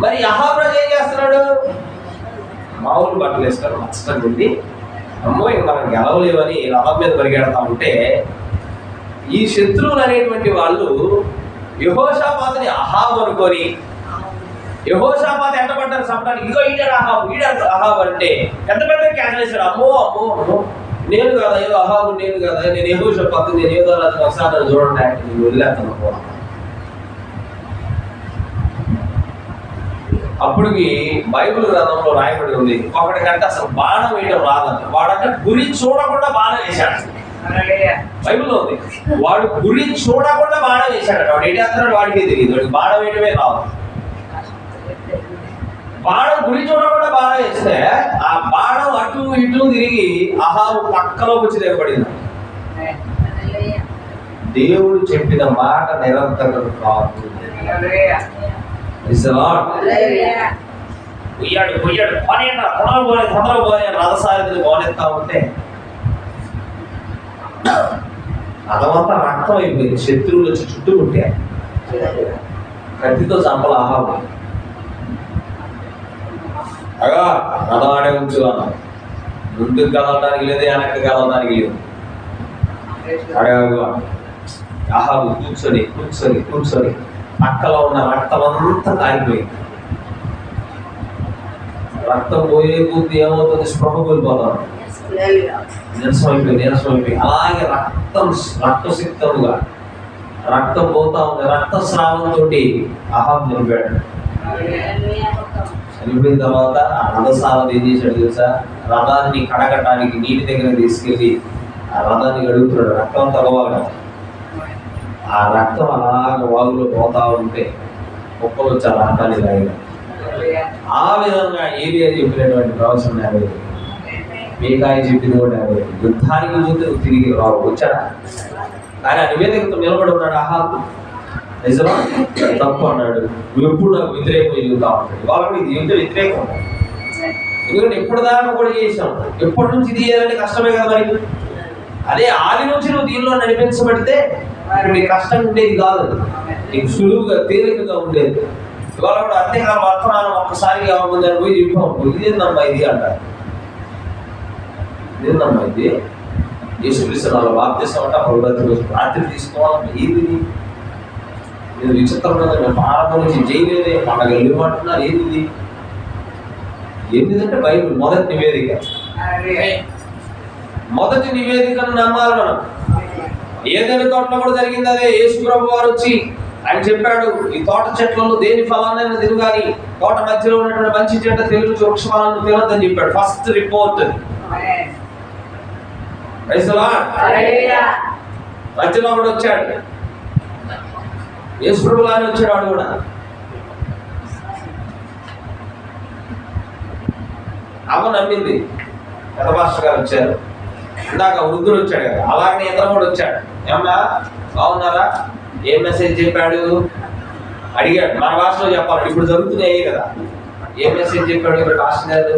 మరి అహాబ్ రాజు ఏం చేస్తున్నాడు? మామూలు బట్టలు వేసుకొని మచ్చటం ఉంది, అమ్మో ఇంక మనం గెలవలేవని రథం మీద పరిగెడతా ఉంటే ఈ శత్రువులు అనేటువంటి వాళ్ళు యెహోషాపాతుని అహాబ్ అనుకొని, యెహోషాపాతు ఎంటబడ్డారు చంపడానికి. ఇగో ఈడాడు అహాబ్ అంటే ఎంత పెద్ద క్యాన్సల్ చేశాడు. అమ్మో అమ్మో అమ్మో, నేను కదా ఏదో అహాబు, నేను కదా, నేను యెహోషాపాతు, నేను ఏదో రాజు ఒకసారి చూడండి అంటే నేను వదిలేస్తాను. అప్పటికి బైబిల్ గ్రంథంలో రాయబడి ఉంది, ఒకటికంటే అసలు బాణం వేయడం రాదంట. వాడంటే గురి చూడకుండా బాణం వేశాడు. బైబిల్లో ఉంది, వాడు గురి చూడకుండా బాణం వేశాడు. వాడు ఏం చేస్తున్నాడు వాడికే తెలియదు, వాడికి బాణం వేయడమే రాదు. బాణం గురి చూడకుండా బాణం వేస్తే ఆ బాణం అటు ఇటు తిరిగి అహాబు పక్కలోకి వచ్చి దిగబడింది. దేవుడు చెప్పిన మాట నిరంతరం కాదు. రథసారథిని పోనెత్తా ఉంటే అదంతా రక్తం అయిపోయింది. శత్రువులు వచ్చి చుట్టుముట్టారు, కత్తితో చంపల అహాబు. అగా రథం ఆడే ఉంచు అన్నాం. ముందుకు కదలడానికి లేదు, వెనక్కి కదలడానికి లేదు. అడగా అహాబు కూర్చొని కూర్చొని కూర్చొని పక్కలో ఉన్న రక్తం అంతా కారిపోయింది. రక్తం పోయే కొద్ది ఏమవుతుంది, స్పృహ కోల్పోతాం, నీరసమైపోయి అలాగే రక్తసిక్తముగా రక్తం పోతా ఉంది. రక్తస్రావంతో అహాబ్ చనిపోయాడు. చనిపోయిన తర్వాత ఆ రథసారథి ఏం చేశాడు తెలుసా, రథాన్ని కడగటానికి నీటి దగ్గర తీసుకెళ్ళి ఆ రథాన్ని గడుగుతున్నాడు. రక్తం తగవాలి. ఆ రక్తం అలాగ వాగులో పోతా ఉంటే కుక్కలు వచ్చి ఆ రక్తాన్ని తాగాడు. ఆ విధంగా ఏలియా చెప్పినటువంటి ప్రవచనం నెరవేరింది. మీకాయ చెప్పింది కూడా నెరవేరింది. యుద్ధానికి పోతే తిరిగి వచ్చాడా, కానీ ఆ నివేదికతో నిలబడి ఉన్నాడు. అహాబు నిజమా తప్పు అన్నాడు. నువ్వు ఎప్పుడు నాకు వ్యతిరేకం చెబుతా ఉంటాడు. ఇవాళ కూడా ఇది ఎంత వ్యతిరేకం, ఎందుకంటే ఎప్పుడు దాకా కూడా చేసాం, ఎప్పటి నుంచి ఇది చేయాలంటే కష్టమే కదా. మరి అదే ఆది నుంచి నువ్వు దీనిలో నడిపించబడితే నీకు కష్టం ఉండేది కాదు, నీకు సులువుగా తేలికగా ఉండేది. ఇవాళ కూడా అంతేకాలం వర్తమానం ఒక్కసారిగా ఉందని పోయి చెప్పాం, ఇదేందమ్మా ఇది అంటారు. ఇదేందమ్మా ఇది, యేసుక్రీస్తు బాప్తిసం అంటే అప్పుడు రాత్రి తీసుకోవాలని ఏది నేను విచిత్రంగా ప్రారంభం నుంచి చేయలేదే పండగ వెళ్ళమంటున్నారు. ఏంది ఏంటిదంటే బైబిల్ మొదటి నివేదికను నమ్మాలి మనం. ఏదైనా తోటలో కూడా జరిగింది అదే. యేసు ప్రభు వారు వచ్చి ఆయన చెప్పాడు, ఈ తోట చెట్లలో దేని ఫలాన్ని తినగాని తోట మధ్యలో ఉన్నటువంటి మంచి చెట్ట తెలుగు వృక్ష ఫలాన్ని తినొద్దని చెప్పాడు. ఫస్ట్ రిపోర్ట్ మధ్యలో కూడా వచ్చాడు, యేసు ప్రభు లానే వచ్చాడు. వాడు కూడా అమ్మ నమ్మింది. పెద్ద మాస్టర్ గారు వచ్చారు, ఇందాక వృద్ధుడు వచ్చాడు కదా, అలాగనే ఇతను కూడా వచ్చాడు. ఏమన్నా బాగున్నారా, ఏం మెసేజ్ చెప్పాడు అడిగాడు. మన భాషలో చెప్పాలి, ఇప్పుడు జరుగుతున్నాయి కదా. ఏం మెసేజ్ చెప్పాడు ఇక్కడ మాస్టర్ గారు?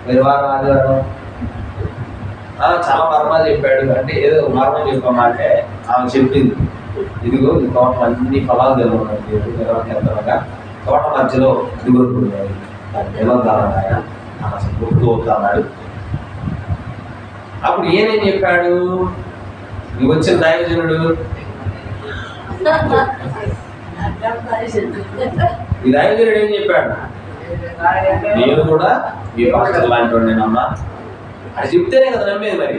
మీరు వారం ఆదివారం చాలా మర్మాలు చెప్పాడు. అంటే ఏదో మర్మం చెప్పామా అంటే ఆమె చెప్పింది, ఇదిగో ఈ తోట అన్ని ఫలాలు తెలవగా తోట మధ్యలో దిగుతున్నాయి నిలవద్దామని ఆయన అసలు గుర్తు అవుతాడు. అప్పుడు ఏనేం చెప్పాడు, నువ్వు వచ్చిన దైవజనుడు ఈ దైవజనుడు ఏం చెప్పాడు, నేను కూడా మీ పాస్టర్ లాంటి వాడు నేనమ్మా అది చెప్తేనే కదా నమ్మేది. మరి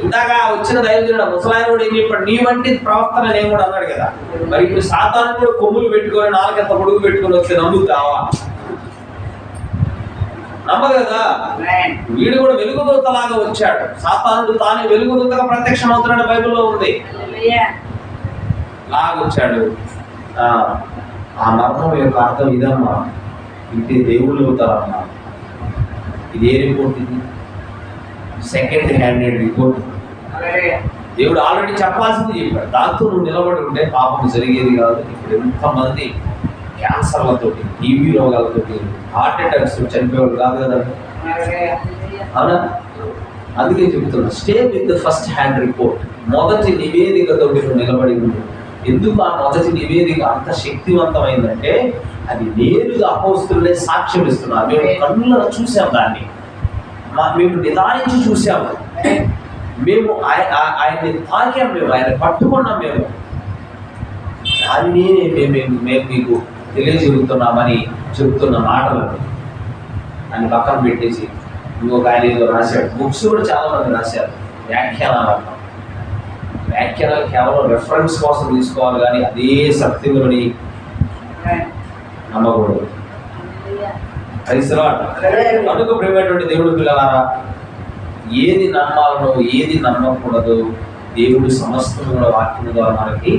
ఇందాక వచ్చిన దైవజనుడు ముసలాయన కూడా ఏం చెప్పాడు, నీ వంటి ప్రవక్తన నేను కూడా అన్నాడు కదా. మరి ఇప్పుడు సాతాను కూడా కొమ్ములు పెట్టుకొని నాలుగెంత పొడుగు పెట్టుకొని వస్తే నమ్ముతావా? నమ్మదు కదా. వీడు కూడా వెలుగుదూతలాగా వచ్చాడు. సాతానుడు తానే వెలుగుదూతగా ప్రత్యక్షం అవుతున్నాడు, బైబిల్లో ఉంది. లాగొచ్చాడు. ఆ మర్మం యొక్క అర్థం ఇదమ్మా, ఇంటి దేవుళ్ళు అవుతారమ్మా. ఇది ఏ రిపోర్ట్? ఇది సెకండ్ హ్యాండెడ్ రిపోర్ట్. దేవుడు ఆల్రెడీ చెప్పాల్సింది చెప్పాడు. దాంతో నువ్వు నిలబడి ఉంటే పాపం జరిగేది కాదు. ఇప్పుడు ఎంతమంది క్యాన్సర్లతోటి, టీబీ రోగాలతోటి, హార్ట్ అటాక్స్ చనిపోయేవాళ్ళు కాదు కదా. అవునా? అందుకే చెప్తున్నా, stay with the first hand report. మొదటి నివేదికతో నువ్వు నిలబడి ఉంది. ఎందుకు ఆ మొదటి నివేదిక అంత శక్తివంతమైందంటే అది నేరుగా అపోస్తులే సాక్ష్యం ఇస్తున్నారు. మేము కన్నులను చూసాం, దాన్ని మేము నిదానించి చూసాము, మేము ఆయన్ని తాకాం, మేము ఆయన పట్టుకున్నాం. మేము దాన్ని మేము మీకు తెలియజేస్తున్నామని చెప్తున్న మాటలను అని పక్కన పెట్టేసి ఇంకొక ఆయన ఏదో రాశాడు. బుక్స్ కూడా చాలా మంది రాశారు, వ్యాఖ్యానాలు. వ్యాఖ్యానాలు కేవలం రెఫరెన్స్ కోసం తీసుకోవాలి, కానీ అదే సత్యములని నమ్మకూడదు. కనుక ప్రియమైనటువంటి దేవుడు పిల్లలారా, ఏది నమ్మాలనో ఏది నమ్మకూడదు దేవుడు సమస్తం కూడా వాక్యం ద్వారా మనకి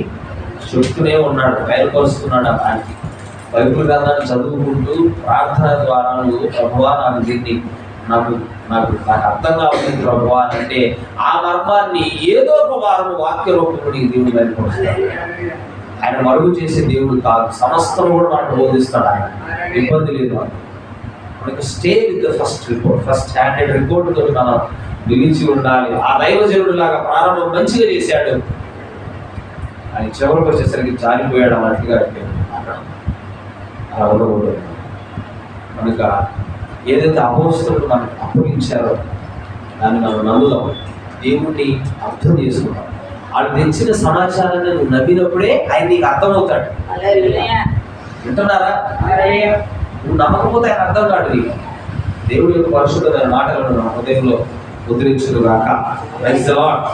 చెప్తూనే ఉన్నాడు, బయలుపరుస్తున్నాడు. దానికి బైబిల్ గ్రంథాన్ని చదువుకుంటూ ప్రార్థన ద్వారా నువ్వు ప్రభువా నాకు దీన్ని నాకు అర్థం కావట్లేదు ప్రభువా అంటే ఆ మర్మాన్ని ఏదో ఒక వారం వాక్య రూపంలో నీకు దేవుడు బయలుపరుస్తాడు. ఆయన మరుగు చేసే దేవుడు కాదు, సమస్తం కూడా మనకు బోధిస్తాడు. ఆయన ఇబ్బంది లేదు. మనకు stay with the first report, first handed report తోటి మనం నిలిచి ఉండాలి. ఆ దైవజనుడు లాగా ప్రారంభం మంచిగా చేశాడు, ఆయన చివరికి వచ్చేసరికి జారిపోయాడు అన్నట్టుగా అలా ఉండకూడదు. కనుక ఏదైతే అపోస్తలుడు మనకు అప్పగించారో దాన్ని మనం నమ్ముదాం, దేవుణ్ణి అర్థం చేసుకుందాం. వాళ్ళు తెచ్చిన సమాచారాన్ని నువ్వు నమ్మినప్పుడే ఆయన నీకు అర్థమవుతాడు. హల్లెలూయా. వింటున్నారా? నువ్వు నమ్మకపోతే ఆయన అర్థం కాడు నీకు. దేవుడి యొక్క పరిశుద్ధమైన మాటలను నా హృదయంలో ముద్రించును గాక. Praise the lord.